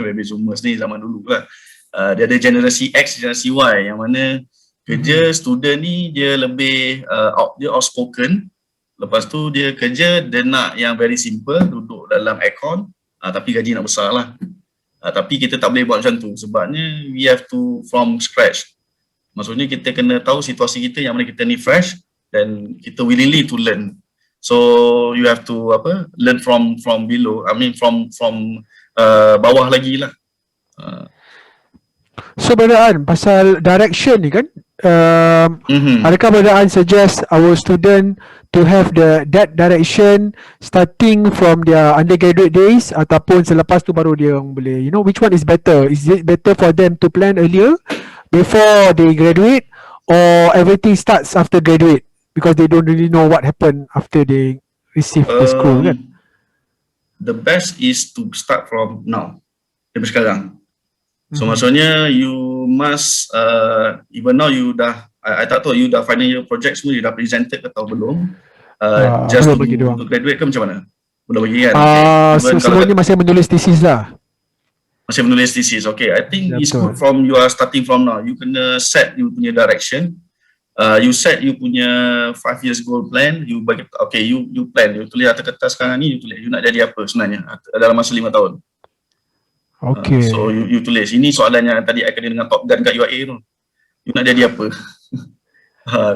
baby zoomers ni zaman dulu lah. Dia ada generasi X, generasi Y, yang mana kerja student ni dia lebih dia outspoken. Lepas tu dia kerja, dia nak yang very simple, duduk dalam aircon, tapi gaji nak besar lah. Tapi kita tak boleh buat macam tu, sebabnya we have to from scratch. Maksudnya kita kena tahu situasi kita yang mana kita ni fresh, dan kita willingly to learn. So you have to learn from below, from bawah lagi lah. So Badaan, pasal direction ni kan, adakah Badaan suggest our student to have that direction starting from their undergraduate days, ataupun selepas tu baru dia boleh, which one is better? Is it better for them to plan earlier before they graduate, or everything starts after graduate because they don't really know what happened after they receive the school kan? The best is to start from now, dari sekarang. So maksudnya you must even now you dah, I tak tahu you dah final year project semua you dah presented atau belum? Just to graduate ke macam mana? Belum bagi kan? Sebenarnya masih menulis thesis lah. Masih menulis thesis, okay. I think it's good from you are starting from now. You kena set you punya direction. You set you punya 5 years goal plan. You bagi, okay, you plan. You tulis atas kertas sekarang ni, you tulis you nak jadi apa sebenarnya dalam masa 5 tahun. Okay. So you tulis, ini soalan yang tadi I kena dengan Top Gun kat UIA tu. You nak jadi apa?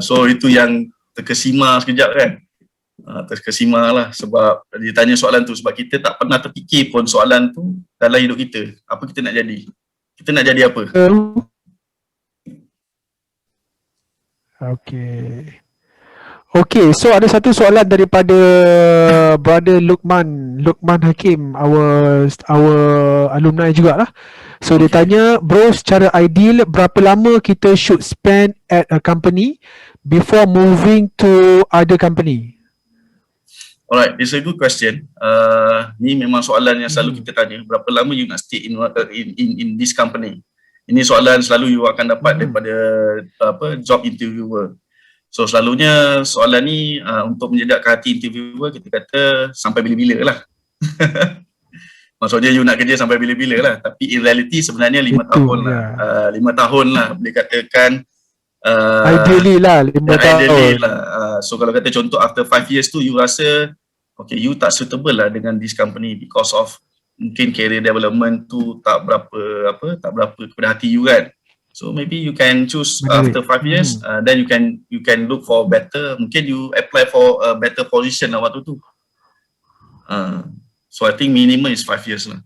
So itu yang terkesima sekejap kan. Terkesima lah sebab dia tanya soalan tu, sebab kita tak pernah terfikir pun soalan tu dalam hidup kita. Apa kita nak jadi? Kita nak jadi apa? Okay, so ada satu soalan daripada brother Luqman Hakim, our alumni jugalah. So dia tanya, bro, secara ideal berapa lama kita should spend at a company before moving to other company? Alright, it's a good question. Ni memang soalan yang selalu kita tanya, berapa lama you nak stay in this company? Ini soalan selalu you akan dapat daripada job interviewer. So selalunya soalan ni untuk menjedakkan hati interviewer, kita kata sampai bila-bila lah. Maksudnya you nak kerja sampai bila-bila lah. Tapi in reality sebenarnya 5 tahun lah. 5 tahun lah boleh katakan. Ideally lah 5 tahun lah. So kalau kata contoh after 5 years tu you rasa okay, you tak suitable lah dengan this company because of mungkin career development tu tak berapa kepada hati you kan. So maybe you can choose Menarik. after 5 years, then you can look for better. Mungkin you apply for a better position lah waktu tu. So I think minimum is 5 years lah.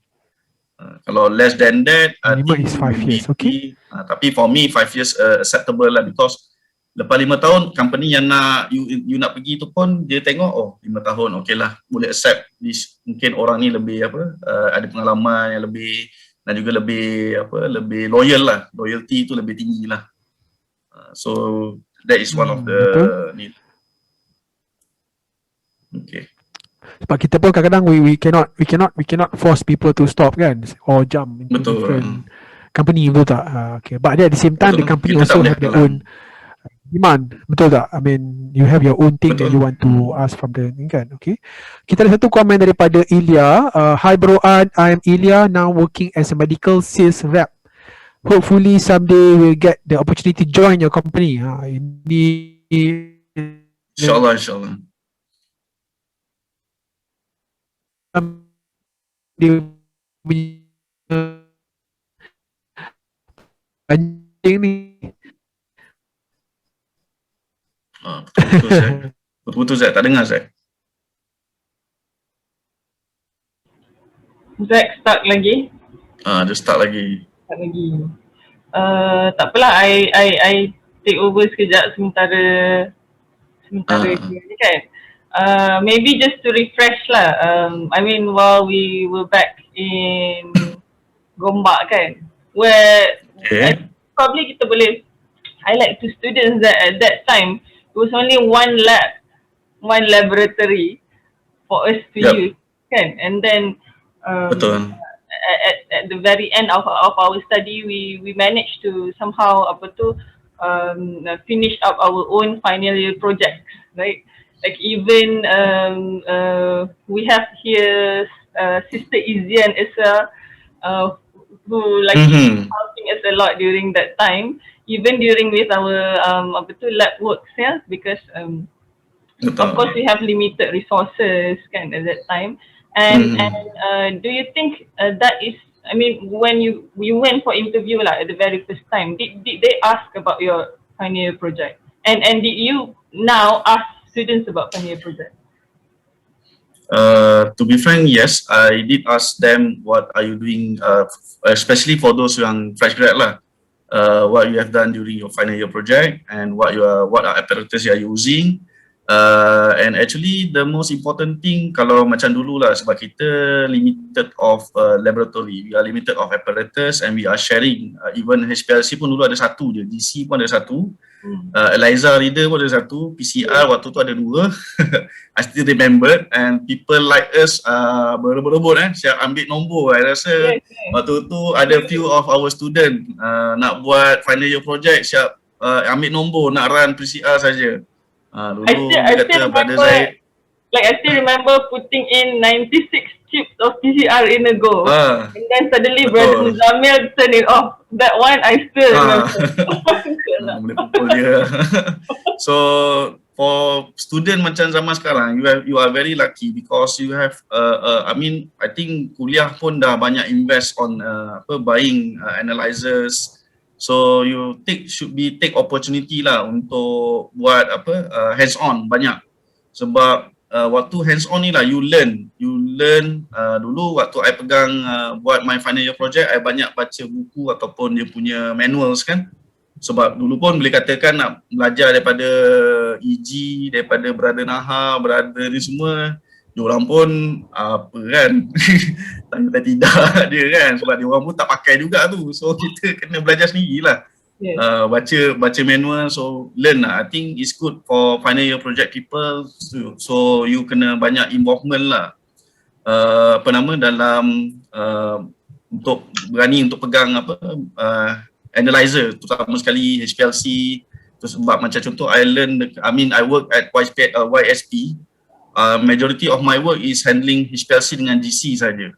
Kalau less than that, I Minimum think is 5 years, okay. tapi for me 5 years acceptable lah, because lepas 5 tahun company yang nak you nak pergi tu pun dia tengok 5 tahun okay lah, boleh accept this, mungkin orang ni lebih ada pengalaman yang lebih dan juga lebih loyal lah, loyalty tu lebih tinggi lah. So that is one of the need. Okay. Sebab kita pun kadang-kadang we cannot force people to stop kan, or jump into different company, betul tak? Okay. But at the same time, the company also have their own demand, betul tak? I mean, you have your own thing that you want to ask from the kan, okay? Kita ada satu komen daripada Ilya. Hi bro Ad, I am Ilya, now working as a medical sales rep. Hopefully someday we'll get the opportunity to join your company. Ini InsyaAllah. Dia punya anjing ni. Betul-betul Zek, tak dengar Zek. Zack stuck lagi. Dia start lagi. Tak apalah, I take over sekejap sementara ni kan. Maybe just to refresh lah. I mean, while we were back in Gombak kan, where probably kita boleh highlight to students that at that time it was only one laboratory for us to use kan, and then betul. At the very end of our study, we managed to somehow finish up our own final year projects, right? Like even we have here Sister Izian as well, who helping us a lot during that time, even during with our lab works, because of course we have limited resources kan at that time. And do you think that is, I mean, when you went for interview at the very first time, did they ask about your final year project? And did you now ask students about final year project? To be frank, yes, I did ask them what are you doing, especially for those yang fresh grad lah. What you have done during your final year project and what are apparatus you are using. And actually the most important thing, kalau macam dulu lah, sebab kita limited of laboratory, we are limited of apparatus and we are sharing, even HPLC pun dulu ada satu je, GC pun ada satu, ELISA reader pun ada satu, PCR waktu tu ada dua. I still remember, and people like us berebut-rebut siap ambil nombor. I rasa waktu tu ada few of our student nak buat final year project, siap ambil nombor, nak run PCR saja. Dulu I still remember putting in 96 tubes of PCR in a go, and then suddenly Brother Muzamil turned it off. That one I still remember. Boleh pukul dia. So for student macam zaman sekarang, you are very lucky because you have I mean, I think kuliah pun dah banyak invest on buying analyzers. So you should take opportunity lah untuk buat hands on banyak. Sebab waktu hands on ni lah you learn. Dulu waktu I pegang buat my final year project, I banyak baca buku ataupun dia punya manuals kan. Sebab dulu pun boleh katakan nak belajar daripada EG, daripada Brother Naha, Brother ni semua, diorang pun apa kan tanda tidak dia kan, sebab diorang pun tak pakai juga tu. So kita kena belajar sendirilah. Baca manual, so learn lah. I think it's good for final year project people, so you kena banyak involvement lah, dalam untuk berani untuk pegang analyzer, terutama sekali HPLC. Sebab macam contoh I work at YSP. Majority of my work is handling HPLC dengan GC saja.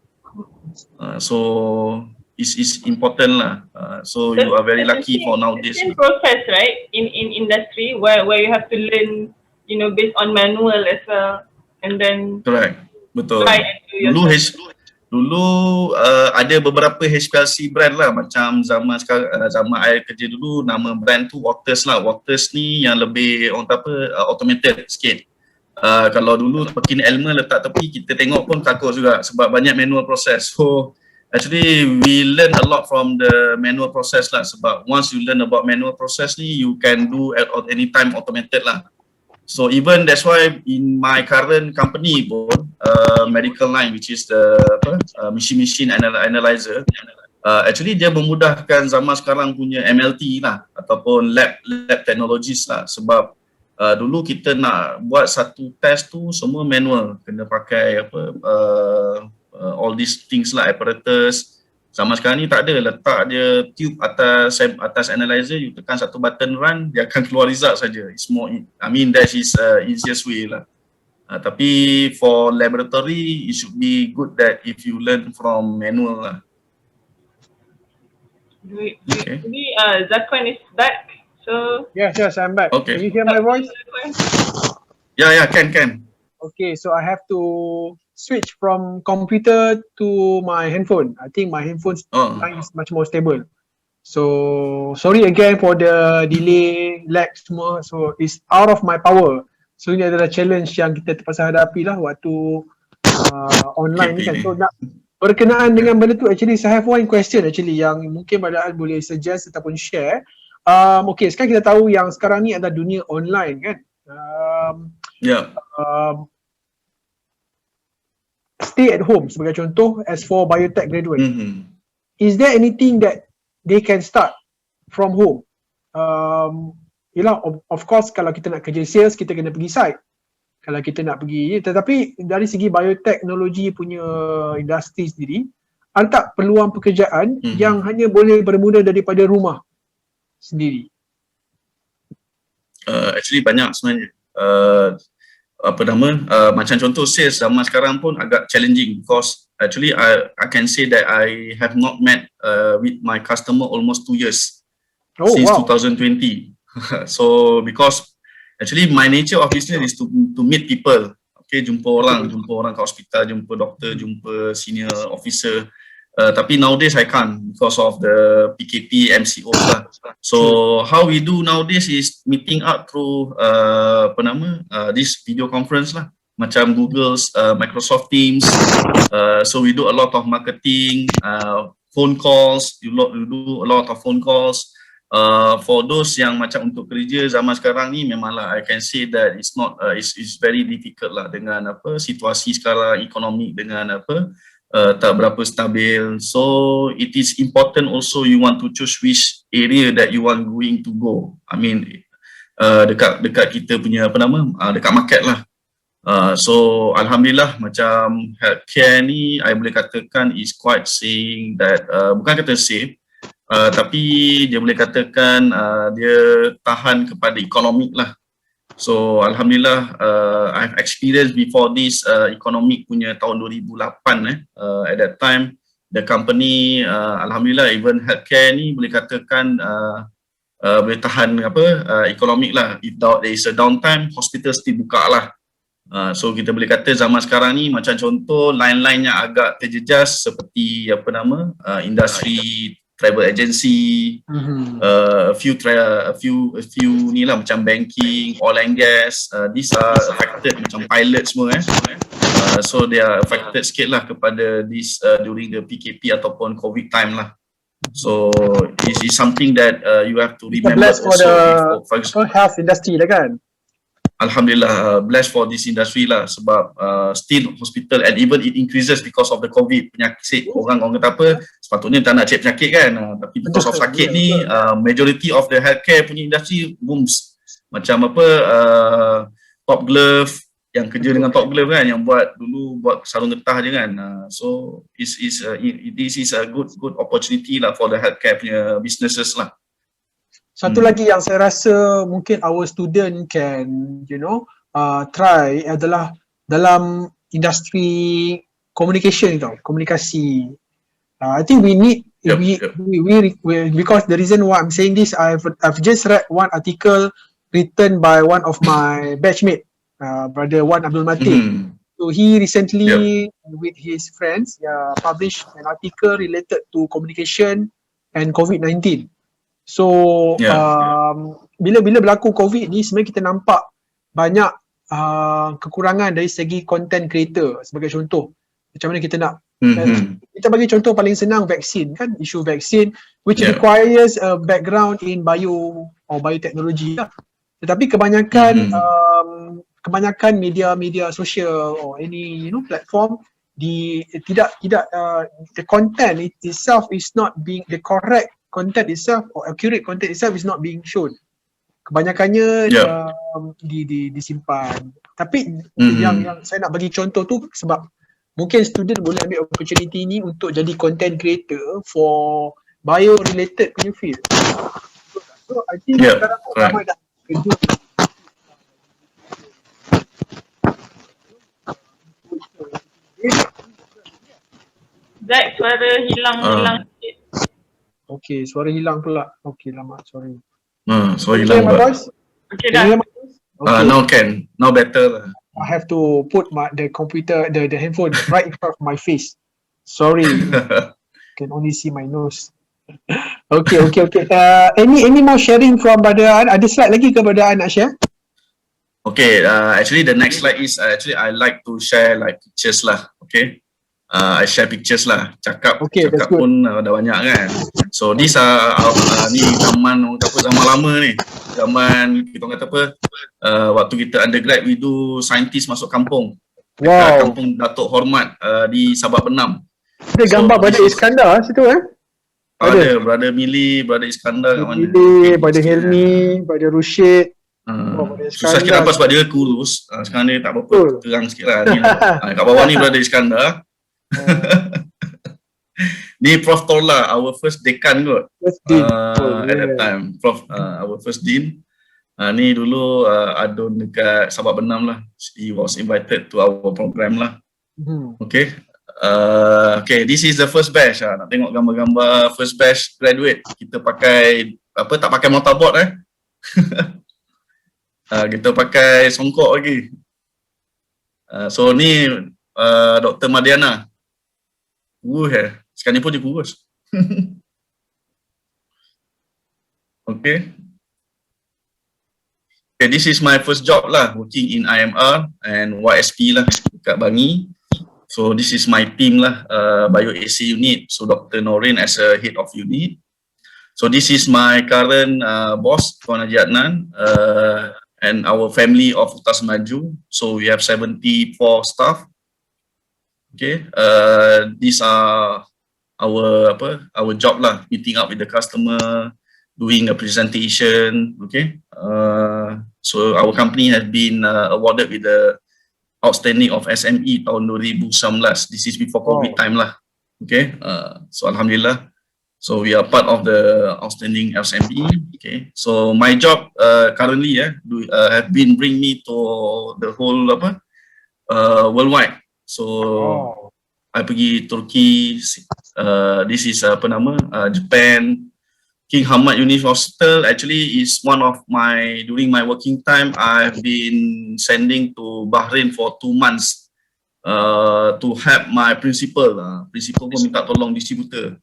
So is important lah. So you are very lucky for nowadays. It's process, right? In industry where you have to learn, based on manual as well, and then correct. Betul. Dulu ada beberapa HPLC brand lah, macam zaman sekarang, zaman I kerja dulu nama brand tu Utas lah. Utas ni yang lebih orang kata apa, automated sikit. Kalau dulu pakai element letak tepi, kita tengok pun takut juga sebab banyak manual process. So actually we learn a lot from the manual process lah, sebab once you learn about manual process ni, you can do at any time automated lah. So even that's why in my current company pun, medical line, which is the machine analyzer, actually dia memudahkan zaman sekarang punya MLT lah, ataupun lab technologies lah, sebab dulu kita nak buat satu test tu semua manual, kena pakai all these things lah, apparatus. Zaman sekarang ni tak ada, letak dia tube atas analyzer, you tekan satu button run, dia akan keluar result saja. It's more, I mean that is easiest way lah. Tapi for laboratory, it should be good that if you learn from manual lah. Great. Okay. Jadi Zakwan is back. So Yes, I'm back. Okay. Can you hear my voice? Yeah, can. Okay, so I have to switch from computer to my handphone. I think my handphone's line is much more stable. So sorry again for the delay, lag semua. So it's out of my power. So ini adalah challenge yang kita terpaksa hadapi lah waktu online ni kan. So nak berkenaan dengan benda tu, actually I have one question actually yang mungkin Badaan boleh suggest ataupun share. Okay, sekarang kita tahu yang sekarang ni adalah dunia online kan. Stay at home sebagai contoh, as for biotech graduate, is there anything that they can start from home? Yelah, of course kalau kita nak kerja sales, kita kena pergi site. Kalau kita nak pergi, tetapi dari segi bioteknologi punya industri sendiri, ada tak peluang pekerjaan yang hanya boleh bermula daripada rumah sendiri? Actually banyak sebenarnya. Macam contoh sales zaman sekarang pun agak challenging, because actually I can say that I have not met with my customer almost 2 years since 2020. So because actually my nature of business is to meet people. Okay, jumpa orang kat hospital, jumpa doktor, jumpa senior officer. Tapi nowadays I can't because of the PKP, MCO lah. So how we do nowadays is meeting up through this video conference lah, macam Google's Microsoft Teams. So we do a lot of marketing, phone calls. You do a lot of phone calls. For those yang macam untuk kerja zaman sekarang ni, memanglah I can say that it's not it's very difficult lah dengan situasi sekarang, ekonomi dengan tak berapa stabil. So it is important also you want to choose which area that you want going to go. I mean dekat kita punya dekat market lah. So alhamdulillah macam healthcare ni I boleh katakan is quite saying that bukan kata safe, tapi dia boleh katakan dia tahan kepada ekonomi lah. So alhamdulillah I've experienced before this economic punya tahun 2008 at that time the company alhamdulillah even healthcare ni boleh katakan boleh tahan economic lah. If there is a downtime, hospital still buka lah. So kita boleh kata zaman sekarang ni macam contoh line-line yang agak terjejas seperti industri travel agency, a few ni lah macam banking, oil and gas, these are affected macam pilot semua so they are affected sikit lah kepada this during the PKP ataupun COVID time lah. So this is something that you have to remember blessed also for health industry lah kan. Alhamdulillah blessed for this industry lah, sebab still hospital and even it increases because of the COVID penyakit. Orang kata apa, sepatutnya tak nak cek penyakit kan, tapi because of sakit ni majority of the healthcare punya industry booms. Macam top glove, yang kerja dengan top glove kan, yang buat sarung getah je kan. So this is a good opportunity lah for the healthcare punya businesses lah. Satu lagi yang saya rasa mungkin our student can try adalah dalam industri communication komunikasi. I think we need because the reason why I'm saying this, I've just read one article written by one of my batchmate, brother Wan Abdul Matin. So he recently with his friends published an article related to communication and COVID-19. So bila berlaku COVID ni sebenarnya kita nampak banyak kekurangan dari segi content creator. Sebagai contoh, macam mana kita nak kita bagi contoh paling senang, vaksin kan, isu vaksin which requires a background in bio or biotechnology lah. Tetapi kebanyakan media sosial or any platform tidak the content itself is not being, the correct content itself or accurate content itself is not being shown. Kebanyakannya disimpan. Tapi yang saya nak bagi contoh tu sebab mungkin student boleh ambil opportunity ni untuk jadi content creator for bio related punya field. So I think sekarang ramai dah kerja. Zack, suara hilang sikit. Okay, suara hilang pula. Okay, lama, sorry. Suara hilang pula. Okay, dah. Now can. Now better lah. I have to put the computer, the handphone right in front of my face. Sorry. Can only see my nose. Okay. Any more sharing from Brother An? Ada slide lagi ke Brother An nak share? Okay, actually the next slide is actually I like to share like pictures lah. Okay. I share pictures lah. Cakap pun dah banyak kan. So these are ni zaman lama ni. Zaman kita kata apa, waktu kita undergrad we do scientist masuk kampung. Wow. Kampung Datuk Hormat di Sabah Penam. Ada gambar Brother Iskandar situ Ada Brother Mili, Brother Iskandar kat mana? Brother Helmi, Brother Rushid. Susah sikit nampak sebab dia kurus. Sekarang dia tak apa-apa, terang sikit lah. Kat bawah ni Brother Iskandar. Ni Prof Torla, our first dekan kot. At that time, Prof, our first dean. Ni dulu adun dekat Sabah Benam lah. He was invited to our program lah. Okay. Okay, this is the first batch. Nak tengok gambar-gambar first batch graduate. Kita pakai tak pakai mortarboard kita pakai songkok lagi. So ni Dr. Madiana. Sekarang ni pun dia kurus. Okay. Okay, this is my first job lah, working in IMR and YSP lah dekat Bangi. So this is my team lah, Bio AC unit. So Dr. Norin as a head of unit. So this is my current boss, Tuan Haji Adnan, and our family of Utas Maju. So we have 74 staff. Okay, these are our job lah, meeting up with the customer, doing a presentation. Okay, so our company has been awarded with the outstanding of SME tahun 2019. This is before COVID time lah. Okay, so Alhamdulillah. So we are part of the outstanding SME. Okay, so my job currently have been bring me to the whole worldwide. So I pergi Turkey. This is Japan. King Hamad University Hospital actually is one of my, during my working time, I've been sending to Bahrain for 2 months to help my principal. Principal pun minta tolong distributor.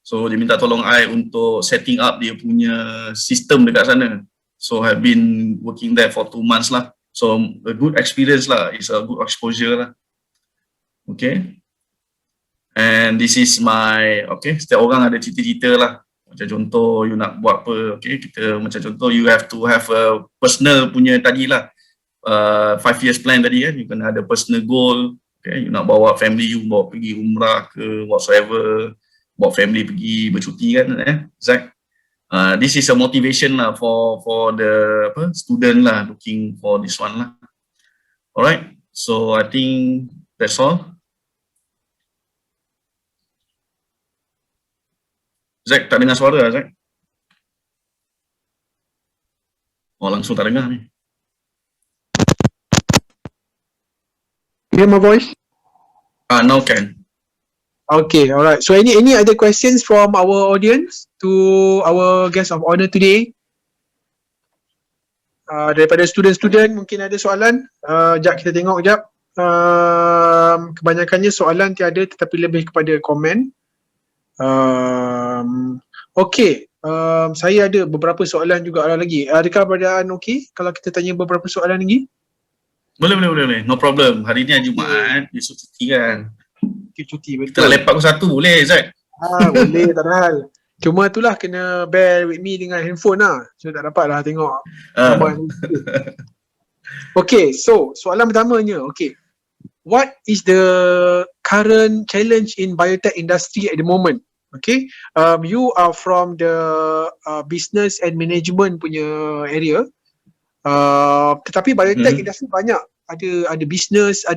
So dia minta tolong I untuk setting up dia punya sistem dekat sana. So I've been working there for 2 months lah. So a good experience lah. It's a good exposure lah. Okay. And this is my, okay, setiap orang ada cita-cita lah. Macam contoh, you nak buat apa, okay, kita macam contoh, you have to have a personal punya tadi lah. 5 years plan tadi kan, you kena ada personal goal. Okay, you nak bawa family you, bawa pergi umrah ke whatsoever, bawa family pergi bercuti kan, Zack. This is a motivation lah for the student lah, looking for this one lah. Alright, so I think that's all. Zack, tak dengar suara lah, Zack? Oh, langsung tak dengar ni. Hear my voice? Now can. Okay, alright. So any other questions from our audience to our guest of honor today? Daripada student-student mungkin ada soalan. Jap kita tengok jap. kebanyakannya soalan tiada tetapi lebih kepada komen. Okay, saya ada beberapa soalan juga lagi. Adakah Bradaan okey kalau kita tanya beberapa soalan lagi? Boleh. No problem. Hari ni hari Jumaat, besok cuti kan. Cuti Kita nak betul. lepak pukul 1 boleh, Zat? Boleh, tak ada hal. Cuma itulah kena bear with me dengan handphone lah. So tak dapat lah tengok gambar yang sedikit. Okay, so soalan pertamanya, okay. What is the current challenge in biotech industry at the moment? Okay, you are from the business and management punya area. Tetapi biotech industry banyak. Ada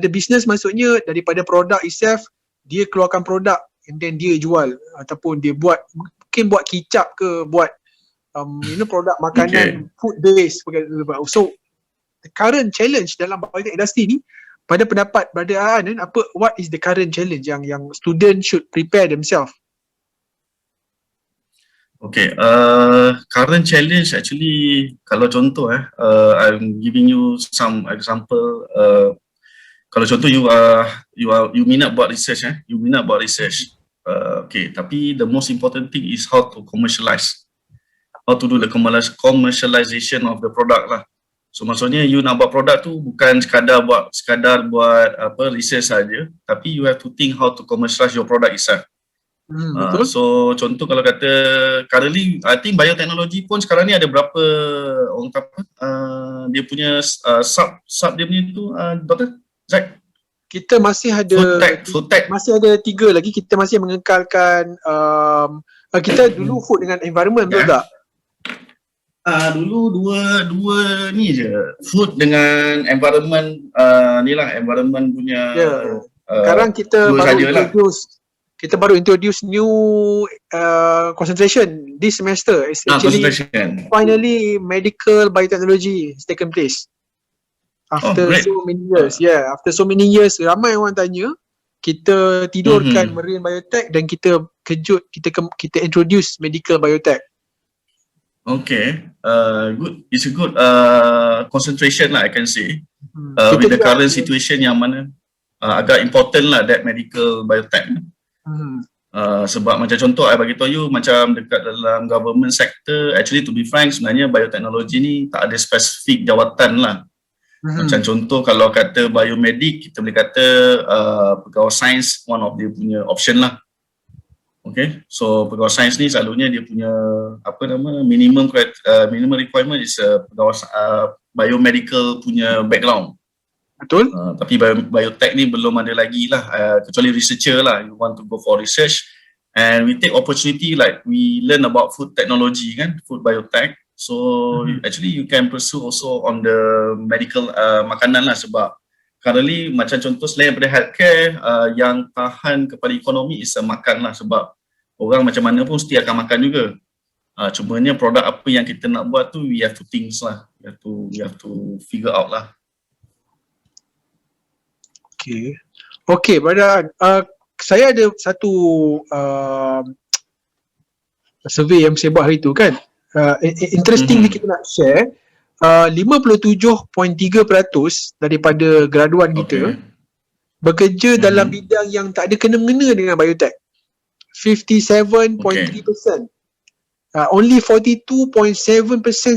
business maksudnya daripada produk itself, dia keluarkan produk and then dia jual ataupun dia mungkin buat kicap ke, buat produk makanan, food base. So the current challenge dalam biotech industry ni, pada pendapat Brother Aan, what is the current challenge yang student should prepare themselves? Okay, current challenge actually, kalau contoh I'm giving you some example. Kalau contoh you minat buat research, okay, tapi the most important thing is how to commercialize, how to do the commercialization of the product lah. So maksudnya you nak buat produk tu bukan sekadar buat research saja, tapi you have to think how to commercialize your product itself. Betul. So contoh kalau kata currently I think biotechnology pun sekarang ni ada berapa orang kata dia punya sub dia punya tu Dr. Zack? Kita masih ada food tech. Masih ada 3 lagi. Kita masih mengekalkan kita dulu food dengan environment, betul tak? Dulu dua ni je, food dengan environment, ni lah environment punya. Sekarang kita baru introduce new concentration this semester. It's actually finally medical biotechnology has taken place after so many years. After so many years, ramai orang tanya, kita tidurkan marine biotech dan kita kejut, kita introduce medical biotech. Okay, good. It's a good concentration lah, I can say. With the current situation yang mana agak important lah that medical biotech. Sebab macam contoh I bagi tahu you, macam dekat dalam government sector, actually to be frank, sebenarnya biotechnology ni tak ada spesifik jawatan lah. Macam contoh kalau kata biomedik, kita boleh kata pegawai sains one of dia punya option lah. Okay, so pegawai sains ni selalunya dia punya minimum requirement is pegawai biomedical punya background. Betul. Tapi biotech ni belum ada lagi lah, kecuali researcher lah, you want to go for research, and we take opportunity like we learn about food technology kan, food biotech. So actually you can pursue also on the medical makanan lah, sebab currently macam contoh selain daripada healthcare, yang tahan kepada ekonomi is makan lah, sebab orang macam mana pun mesti akan makan juga. Cumanya produk apa yang kita nak buat tu, we have to think lah, we have to figure out lah. Okay, Brother, saya ada satu survey yang saya buat hari tu kan. Interestingly kita nak share, 57.3% daripada graduan kita bekerja dalam bidang yang tak ada kena-mengena dengan biotech. 57.3%. Only 42.7%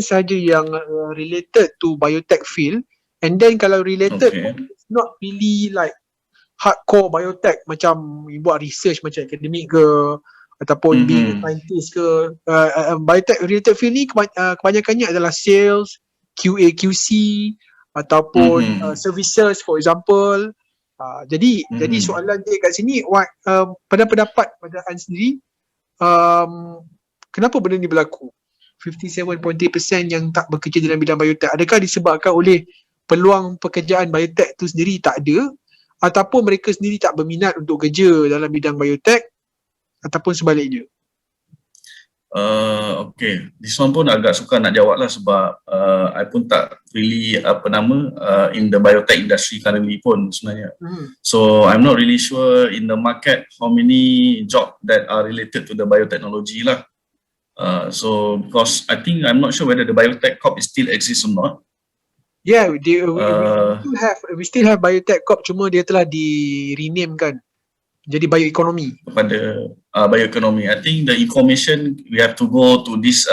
saja yang related to biotech field, and then kalau related pun it's not really like hardcore biotech, macam buat research macam akademik ke ataupun being scientist ke. Biotech related field ni kebanyakannya adalah sales, QA, QC ataupun services for example. Jadi soalan dia kat sini, pada pendapat An sendiri, kenapa benda ni berlaku? 57.3% yang tak bekerja dalam bidang biotech, adakah disebabkan oleh peluang pekerjaan biotech tu sendiri tak ada, ataupun mereka sendiri tak berminat untuk kerja dalam bidang biotech, ataupun sebaliknya? Okay, this one pun agak sukar nak jawab lah, sebab I pun tak really in the biotech industry currently pun sebenarnya. So I'm not really sure in the market how many job that are related to the biotechnology lah. So because I think I'm not sure whether the biotech corp is still exists or not. Yeah, we still have Biotech Corp, cuma dia telah rename kan jadi bioeconomy. Kepada bioeconomy. I think the information we have to go to this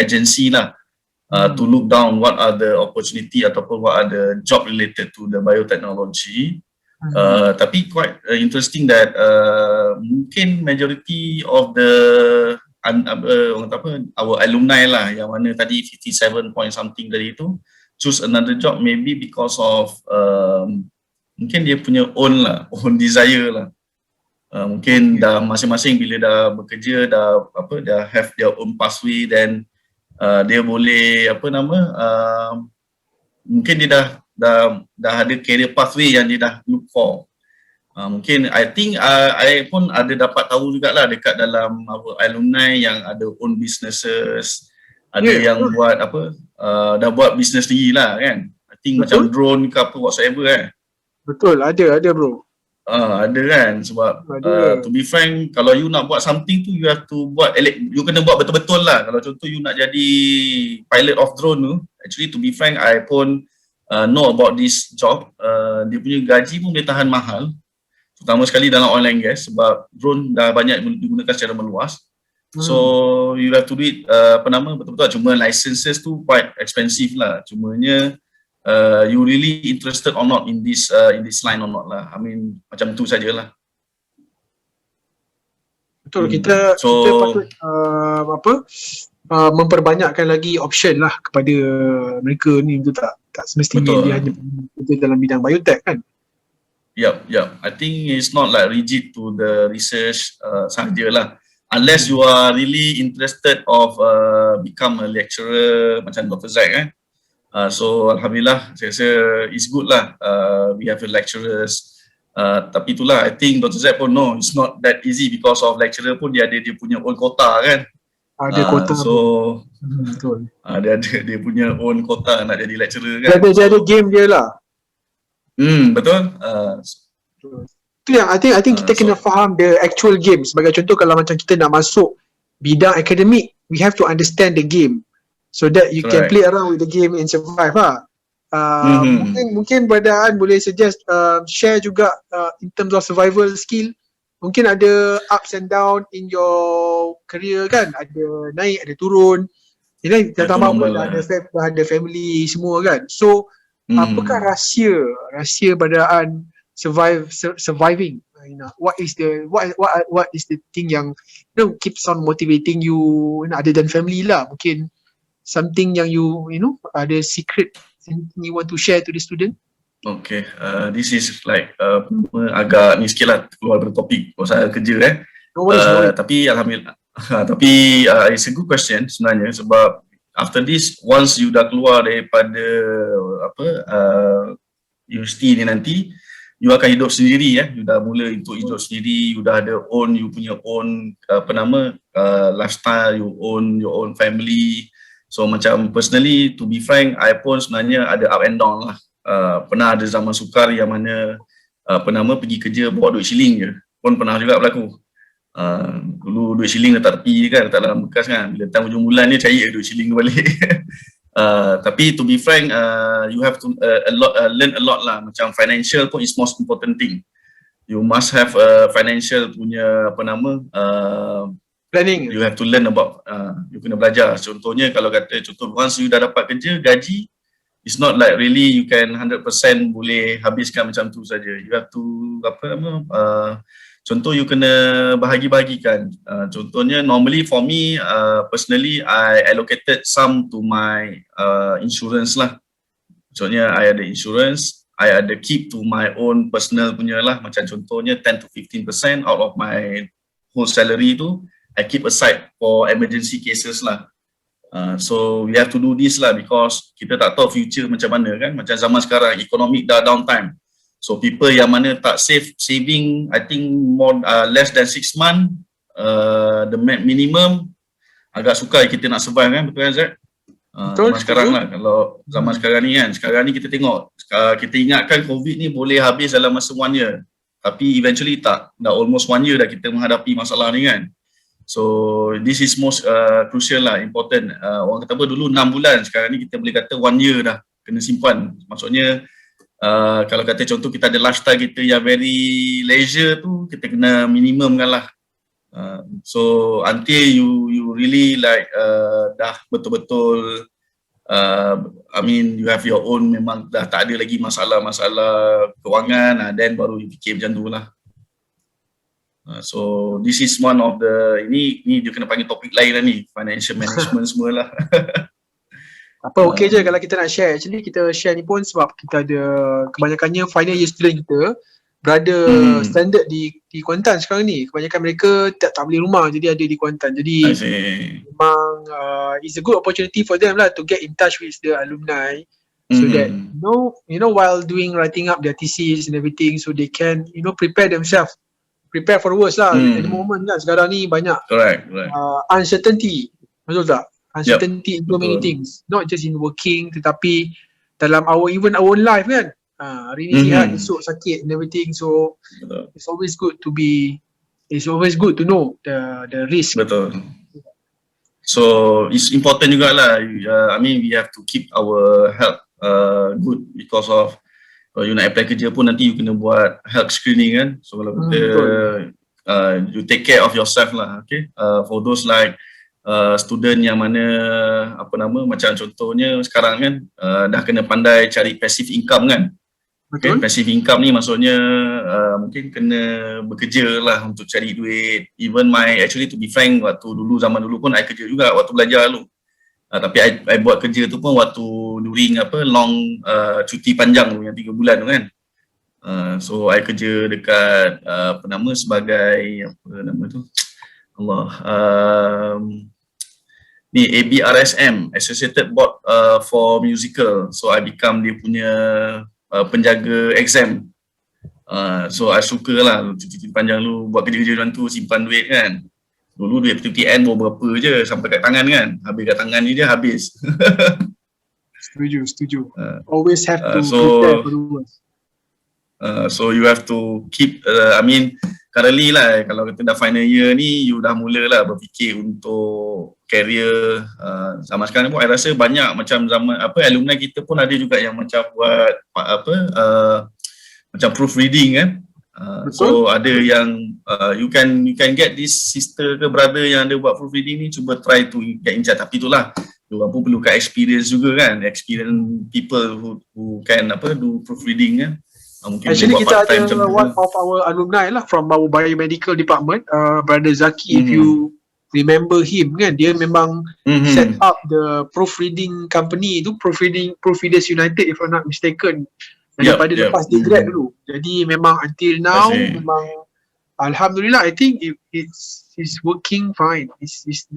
agency lah to look down what are the opportunity ataupun what are the job related to the biotechnology. Tapi quite interesting that mungkin majority of the our alumni lah yang mana tadi 57 point something dari itu choose another job maybe because of mungkin dia punya own desire lah. Mungkin dah masing-masing bila dah bekerja dah have their own pathway, then dia boleh mungkin dia dah ada career pathway yang dia dah look for. Mungkin I think I pun ada dapat tahu jugalah dekat dalam our alumni yang ada own businesses, ada yang buat dah buat business sendiri lah kan. I think macam drone ke apa whatsoever . Betul, ada bro. Ada kan, sebab to be frank, kalau you nak buat something tu you have to buat, you kena buat betul-betul lah. Kalau contoh you nak jadi pilot of drone tu, actually to be frank I pun know about this job. Dia punya gaji pun boleh tahan mahal, terutama sekali dalam oil and gas, sebab drone dah banyak digunakan secara meluas. So you have to do it betul-betul. Cuma licenses tu quite expensive lah. Cumanya you really interested or not in this line or not lah. I mean macam tu sajalah. Betul, kita patut memperbanyakkan lagi option lah kepada mereka ni, betul tak? Tak semestinya dia hanya bekerja dalam bidang biotech kan? Yup. I think it's not like rigid to the research sahajalah. Unless you are really interested of become a lecturer macam Dr. Zack kan. So alhamdulillah saya rasa it's good lah, we have a lecturers, tapi itulah I think Dr. Zack pun no, it's not that easy because of lecturer pun dia ada dia punya own quota kan. Ada quota. So betul. Dia punya own quota nak jadi lecturer kan. Dia ada game dia lah. Betul. Itu yang I think kita kena faham the actual game. Sebagai contoh, kalau macam kita nak masuk bidang akademik, we have to understand the game so that you can play around with the game and survive lah. Mungkin Badaan boleh suggest share juga in terms of survival skill. Mungkin ada ups and down in your career kan, ada naik ada turun. Ini tambah pun ada family semua kan. So apakah rahsia Badaan surviving? What is the thing yang keeps on motivating you, other than family lah? Mungkin something yang you ada secret you want to share to the student? Okay, this is like agak ni sikit lah, keluar dari topik pasal kerja No worries. tapi alhamdulillah it's a good question sebenarnya, sebab after this, once you dah keluar daripada universiti ni nanti, you akan hidup sendiri you dah mula untuk hidup sendiri, you dah ada you punya own lifestyle, you own your own family. So macam personally, to be frank, I pun sebenarnya ada up and down lah. Pernah ada zaman sukar yang mana pergi kerja bawa duit shilling je, pun pernah juga berlaku. Dulu duit shilling letak tepi kan, letak dalam bekas kan, bila time hujung bulan ni cari duit shilling tu balik. Tapi to be frank, you have to learn a lot lah. Macam financial pun is most important thing. You must have financial punya planning. You have to learn about, you kena belajar. Contohnya kalau once you dah dapat kerja, gaji, it's not like really you can 100% boleh habiskan macam tu saja. You have to contoh you kena bahagi-bahagikan. Contohnya normally for me personally, I allocated some to my insurance lah. Contohnya I ada insurance, I ada keep to my own personal punya lah. Macam contohnya 10 to 15% out of my whole salary tu I keep aside for emergency cases lah. So we have to do this lah, because kita tak tahu future macam mana kan. Macam zaman sekarang, economic dah downtime. So people yang mana tak saving, I think more less than 6 months, the minimum, agak sukar kita nak survive kan, betul kan Zat? Zaman sekarang lah, kalau zaman sekarang ni kita tengok, kita ingatkan COVID ni boleh habis dalam masa 1 year. Tapi eventually tak, dah almost 1 year dah kita menghadapi masalah ni kan. So this is most crucial lah, important. Orang kata apa dulu 6 bulan, sekarang ni kita boleh kata 1 year dah. kena simpan. Maksudnya kalau kata contoh kita ada lifestyle kita yang very leisure tu, kita kena minimumkan lah. So until you really like dah betul-betul I mean you have your own, memang dah tak ada lagi masalah-masalah kewangan, then baru you fikir macam tu lah. So this is one of the, ini dia kena panggil topik lain lah ni, financial management semua lah. Apa okey je kalau kita nak share. Actually kita share ni pun sebab kita ada kebanyakannya final year student kita berada standard di Kuantan sekarang ni. Kebanyakan mereka tak boleh rumah, jadi ada di Kuantan. Jadi memang it's a good opportunity for them lah to get in touch with the alumni, so that you know while writing up their thesis and everything, so they can prepare themselves, prepare for the worst lah. At the moment kan sekarang ni banyak uncertainty, betul tak? Uncertainty in so many things, not just in working tetapi dalam our own life kan. Hari ni sihat, esok sakit and everything, so it's always good to know the risk. Betul. So it's important jugalah. I mean we have to keep our health good, because of you nak apply kerja pun nanti you kena buat health screening kan. So kalau kita you take care of yourself lah, okay. For those like student yang mana macam contohnya sekarang kan dah kena pandai cari passive income kan. Okay, passive income ni maksudnya mungkin kena bekerja lah untuk cari duit. Even actually to be frank, zaman dulu pun I kerja juga waktu belajar dulu. Tapi I buat kerja tu pun waktu during long cuti panjang tu yang 3 bulan tu kan. So I kerja dekat sebagai ni ABRSM, Associated Board for Musical. So I become dia punya penjaga exam. So I suka lah cuti panjang lu buat kerja-kerja macam tu, simpan duit kan. Dulu duit PTN berapa je sampai kat tangan kan. Habis kat tangan ni dia habis. Setuju. Always have to prepare for the worst. So you have to keep currently lah, kalau kita dah final year ni, you dah mula lah berfikir untuk career. Sama sekarang pun I rasa banyak macam zaman alumni kita pun ada juga yang macam buat macam proofreading kan. So ada yang you can get this sister ke brother yang ada buat proofreading ni, cuba try to get in charge. Tapi itulah diorang pun perlukan experience juga kan, experience people who can do proofreading kan. Actually kita ada one of our alumni lah from our biomedical department, brother Zaki, if you remember him kan, dia memang set up the proofreading company tu, Proofreaders United if I'm not mistaken, daripada lepas dia grad dulu. Jadi memang until now memang alhamdulillah I think it's working fine, he's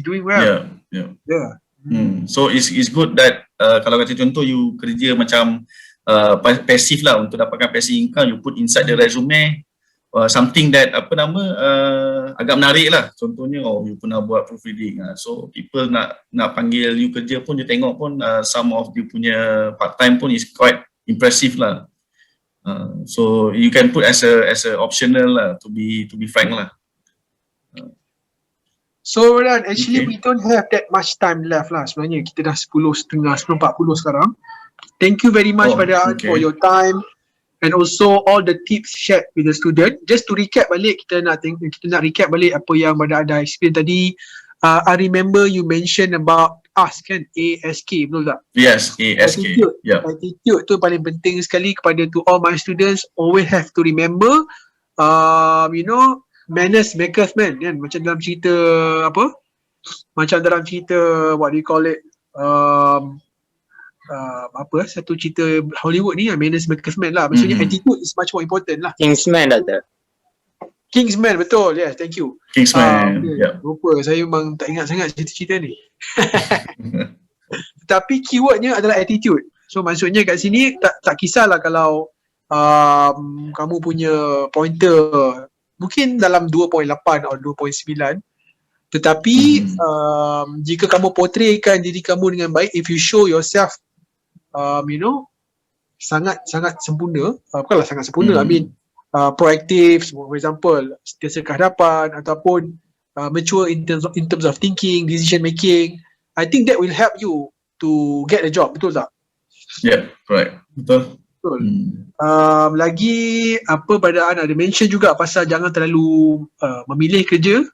doing well. So it's good that kalau kata contoh you kerja macam pasif lah, untuk dapatkan passive income, you put inside the resume something that agak menarik lah. Contohnya you pernah buat proofreading, so people nak panggil you kerja pun dia tengok pun some of you punya part time pun is quite impressive lah. So you can put as a optional lah, to be frank lah. So Ridzhan, actually we don't have that much time left lah sebenarnya. Kita dah 10:30, 10:40 sekarang. Thank you very much Ridzhan for your time and also all the tips shared with the student. Just to recap balik, kita nak recap balik apa yang Ridzhan ada experience tadi. I remember you mentioned about ASK kan, ASK, betul tak? Yes, ASK. Attitude tu paling penting sekali kepada to all my students. Always have to remember manners makers man kan, macam dalam cerita what do you call it, satu cerita Hollywood ni, manners makers man lah, maksudnya attitude is much more important lah. Kingsman, betul, yes, thank you. Kingsman, lupa, saya memang tak ingat sangat cerita-cerita ni. Tapi keywordnya adalah attitude. So maksudnya kat sini tak kisahlah kalau kamu punya pointer mungkin dalam 2.8 atau 2.9, tetapi jika kamu portraykan diri kamu dengan baik, if you show yourself sangat sempurna, bukanlah sangat sempurna, I mean proactive, for example, sentiasa ke hadapan ataupun mature in terms of thinking, decision making, I think that will help you to get a job, betul tak? Yeah, correct. Betul. Betul. Lagi apa Badaan ada mention juga pasal jangan terlalu memilih kerja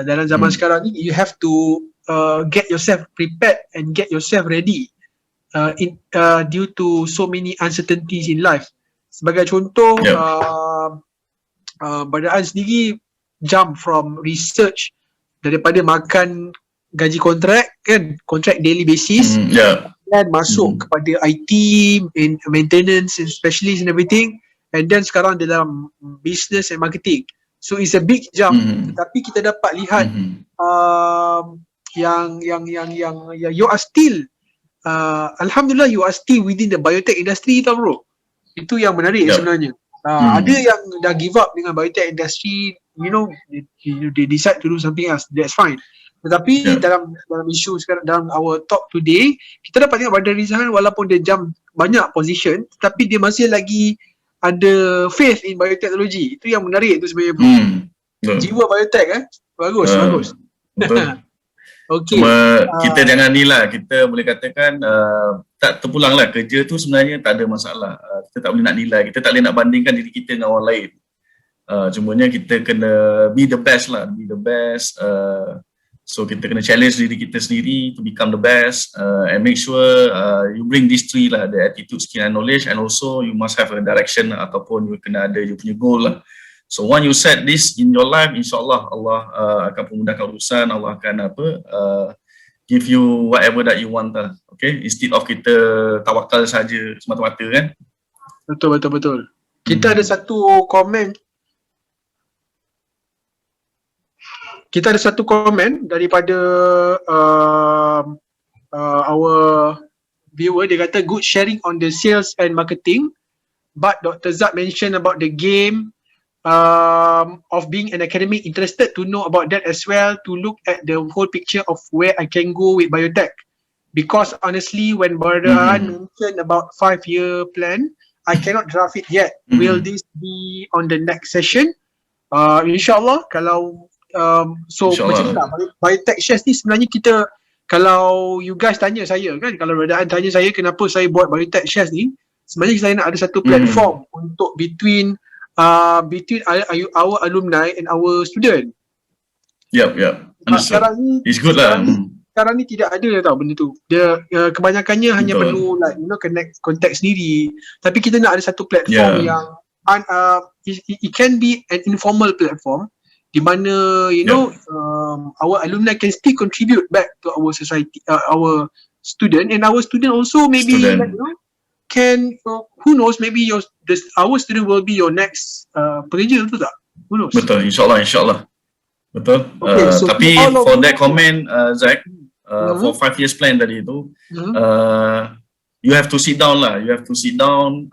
dalam zaman sekarang ni. You have to get yourself prepared and get yourself ready due to so many uncertainties in life. Sebagai contoh, Badaan sendiri jump from research daripada makan gaji kontrak kan, kontrak daily basis, dan masuk kepada IT and maintenance and specialist and everything, and then sekarang dalam business and marketing. So it's a big jump. Tetapi kita dapat lihat yang you are still alhamdulillah you are still within the biotech industry tau bro. Itu yang menarik sebenarnya. Ada yang dah give up dengan biotech industry, you know, they decide to do something else. That's fine. Tetapi dalam isu sekarang, dalam our talk today, kita dapat tengok pada Ridzhan walaupun dia jump banyak position, tapi dia masih lagi ada faith in biotechnology. Itu yang menarik tu sebenarnya bro. Jiwa biotech bagus. Betul. Okay. Cuma kita jangan ni lah, kita boleh katakan tak terpulang lah, kerja tu sebenarnya tak ada masalah. Kita tak boleh nak nilai, kita tak boleh nak bandingkan diri kita dengan orang lain. Cumanya kita kena be the best lah, be the best. So kita kena challenge diri kita sendiri to become the best, and make sure you bring these three lah, the attitude, skill and knowledge, and also you must have a direction ataupun you kena ada you punya goal lah. So once you set this in your life, insyaAllah Allah akan memudahkan urusan, Allah akan give you whatever that you want lah. Okay, instead of kita tawakal saja semata-mata kan. Betul. Kita ada satu komen. Kita ada satu komen daripada our viewer. Dia kata good sharing on the sales and marketing, but Dr. Zak mentioned about the game of being an academic, interested to know about that as well, to look at the whole picture of where I can go with biotech. Because honestly, when Badaan mentioned about 5-year plan, I cannot draft it yet. Will this be on the next session? InsyaAllah, kalau macam ni lah, Biotech Shares ni sebenarnya kita, kalau you guys tanya saya kan, kalau Badaan tanya saya kenapa saya buat Biotech Shares ni, sebenarnya saya nak ada satu platform untuk between our alumni and our student. Yep. Sekarang ni, it's good lah. Sekarang ni tidak ada tau benda tu. Dia kebanyakannya hanya perlu like connect contact sendiri. Tapi kita nak ada satu platform yang it can be an informal platform di mana our alumni can still contribute back to our society, our student, and our student also maybe can who knows, maybe our student will be your next pekerja, betul tak? Who knows? Betul, insyaAllah. Betul. Okay, so tapi for that comment, Zach, for 5 years plan tadi tu, you have to sit down lah. You have to sit down,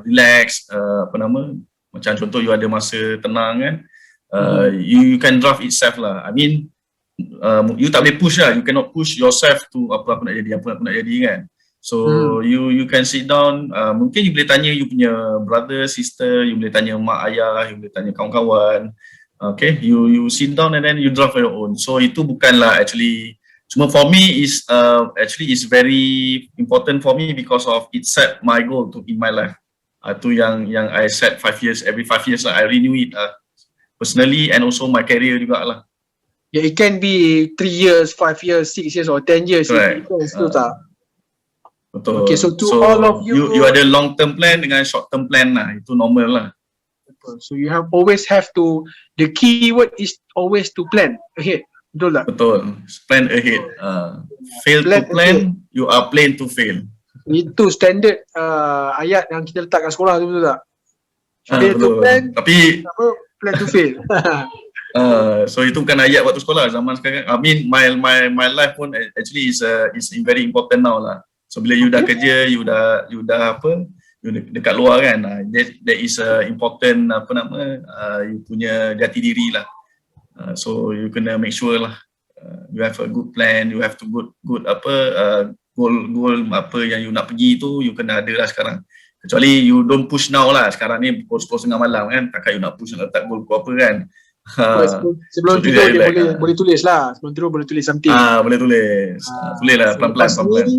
relax, macam contoh you ada masa tenang kan, you can draft itself lah. I mean, you tak boleh push lah. You cannot push yourself to apa nak jadi kan. So you can sit down, mungkin you boleh tanya you punya brother, sister, you boleh tanya mak ayah, you boleh tanya kawan-kawan. Okay, you sit down and then you draft your own. So itu bukanlah actually, cuma for me is actually is very important for me because of it set my goal to in my life. Itu yang I set 5 years, every 5 years lah, I renew it personally and also my career juga lah. Yeah, it can be 3 years, 5 years, 6 years or 10 years. Correct. Itu tak? Betul. Okay, so all of you ada long term plan dengan short term plan lah. Itu normal lah. So you always have to, the key word is always to plan ahead. Betul tak? Betul. Plan ahead. Fail to plan, you are plan to fail. Itu standard ayat yang kita letak kat sekolah tu, betul tak? Fail to plan, tapi plan to fail. So itu bukan ayat waktu sekolah, zaman sekarang. I mean my life pun actually is very important now lah. So bila you dah kerja, you dah dekat luar kan, that is important you punya jati diri lah. So you kena make sure lah, you have a good plan, you have to good goal apa yang you nak pergi tu, you kena ada lah sekarang. Kecuali you don't push now lah, sekarang ni pukul 10:30 malam kan, takkan you nak push nak letak goal apa kan. Sebelum tidur dia boleh tulis lah. Sebelum tidur boleh tulis something. Boleh tulis. Tulis lah pelan-pelan.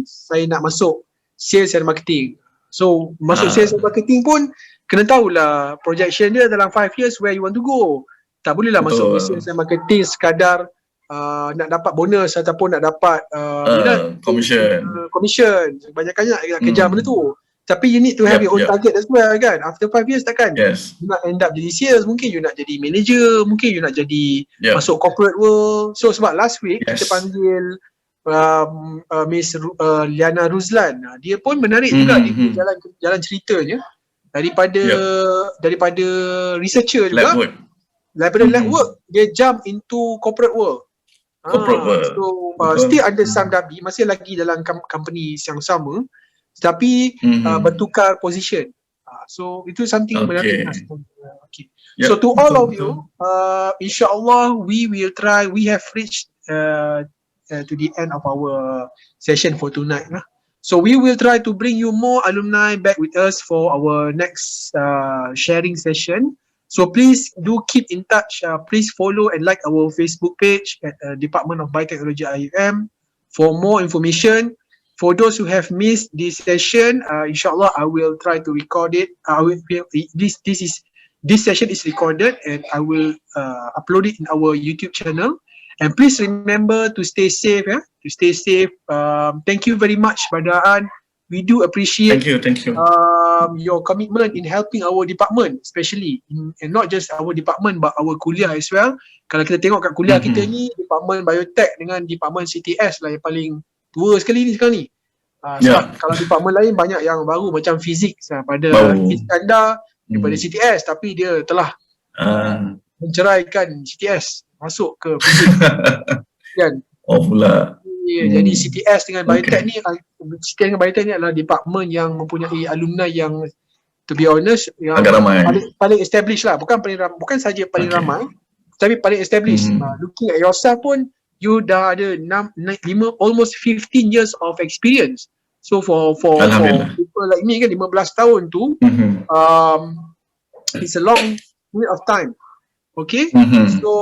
Saya nak masuk sales and marketing. So masuk sales and marketing pun kena tahulah projection dia dalam 5 years where you want to go. Tak bolehlah masuk ke sales and marketing sekadar nak dapat bonus ataupun nak dapat commission. Banyak-banyak nak kejar benda tu. Tapi you need to have your own target as well kan. After 5 years takkan you nak end up jadi sales, mungkin you nak jadi manager, mungkin you nak jadi masuk corporate world. So sebab last week kita panggil Miss Ridzhan Roslan. Dia pun menarik juga dia jalan ceritanya daripada researcher juga. Daripada lab work dia jump into corporate world. So still under Samdabi, masih lagi dalam company yang sama. Tapi bertukar position. So itu something menarik. Okay. So to all of you, insyaAllah we will try. We have reached to the end of our session for tonight. So we will try to bring you more alumni back with us for our next sharing session. So please do keep in touch. Please follow and like our Facebook page at Department of Biotechnology IUM for more information. For those who have missed this session, inshallah I will try to record it. This session is recorded and I will upload it in our YouTube channel. And please remember to stay safe. To stay safe. Thank you very much, Badaan. We do appreciate thank you. Your commitment in helping our department, especially and not just our department but our kuliah as well. Kalau kita tengok kat kuliah kita ni, department biotech dengan department CTS lah yang paling tua sekali ni sekarang ni. Kalau department lain banyak yang baru macam fizik pada Iskandar daripada CTS, tapi dia telah menceraikan CTS masuk ke fizik. Kan? Pula. Jadi CTS dengan biotech ni, CTS dengan biotech ni adalah department yang mempunyai alumni yang to be honest yang agak ramai. Paling established lah, bukan saja paling ramai tapi paling established. Looking at yourself pun you dah ada almost 15 years of experience. So for people like me kan 15 tahun tu it's a long period of time. Okay. So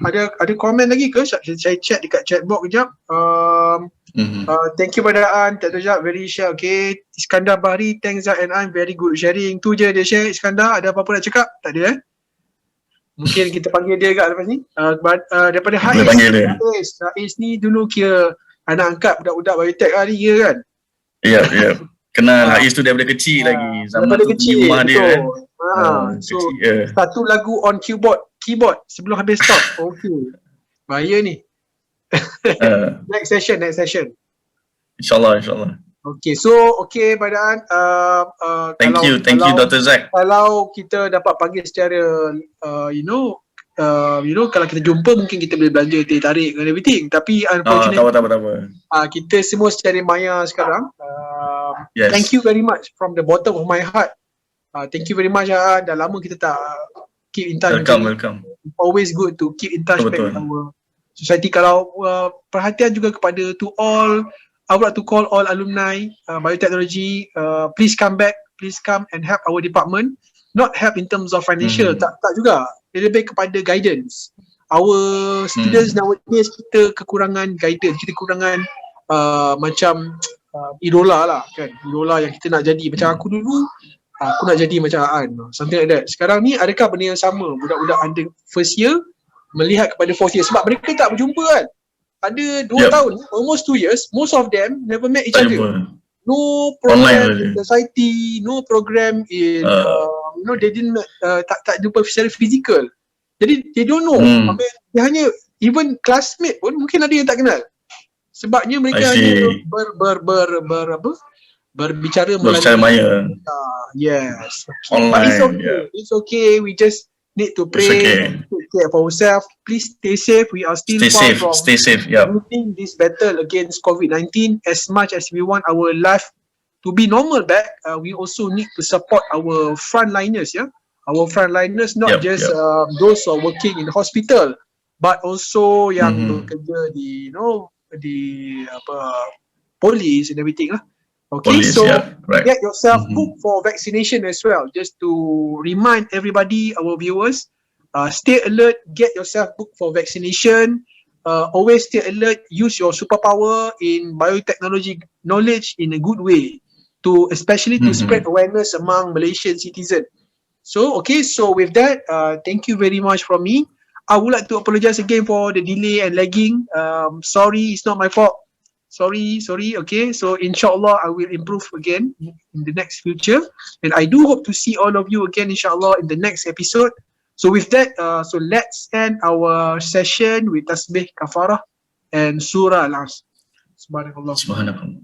ada komen lagi ke? Saya check dekat chat box kejap. Thank you Badaan, tak tahu very share. Okay. Iskandar Bahri, thanks Zat and I'm very good sharing. Tu je dia share. Iskandar ada apa-apa nak cakap? Tak ada Mungkin kita panggil dia kat lepas ni. Daripada Haiz ni dulu kira anak angkat budak-budak biotech ni kira kan? Ya. Kenal Haiz tu daripada kecil lagi. Zaman tu kecil, rumah dia kan. So satu lagu on keyboard sebelum habis stop. Okay. Bahaya ni. Next session. InsyaAllah. Okay, so Badaan, thank you Dr. Zak. Kalau kita dapat panggil secara kalau kita jumpa mungkin kita boleh belanja teh tarik and everything, tapi unfortunately tak apa. Kita semua secara maya sekarang. Thank you very much from the bottom of my heart. Thank you very much. Dah lama kita tak keep in touch. Welcome. Always good to keep in touch with our society. Kalau perhatian juga kepada I would like to call all alumni biotechnology, please come back, please come and help our department. Not help in terms of financial, tak juga. Lebih kepada guidance. Our students nowadays, kita kekurangan guidance, kita kekurangan macam idola lah kan. Idola yang kita nak jadi. Macam aku dulu, aku nak jadi macam Aan, something like that. Sekarang ni adakah benda yang sama? Budak-budak under first year melihat kepada fourth year, sebab mereka tak berjumpa kan. Ada 2 tahun, almost 2 years, most of them never met each other. No program in society, no program in, they didn't, tak jumpa secara physical. Jadi, they don't know. Dia hanya, even classmate pun mungkin ada yang tak kenal. Sebabnya mereka hanya berbicara melalui yes. Online. It's okay. We just need to pray, take care of ourselves. Please stay safe. We are still stay safe. Winning this battle against COVID-19. As much as we want our life to be normal back, we also need to support our frontliners. Our frontliners, not just those who are working in the hospital, but also yang bekerja di police and everything lah. Okay, police, so get yourself booked for vaccination as well. Just to remind everybody, our viewers, stay alert, get yourself booked for vaccination. always stay alert, use your superpower in biotechnology knowledge in a good way, to especially to spread awareness among Malaysian citizens. So with that, thank you very much from me. I would like to apologize again for the delay and lagging. Sorry, it's not my fault. Sorry. Okay, so inshallah I will improve again in the next future, and I do hope to see all of you again inshallah in the next episode. So with that, so let's end our session with tasbih kafarah and surah al-Asr. Subhanallah. Subhanallah.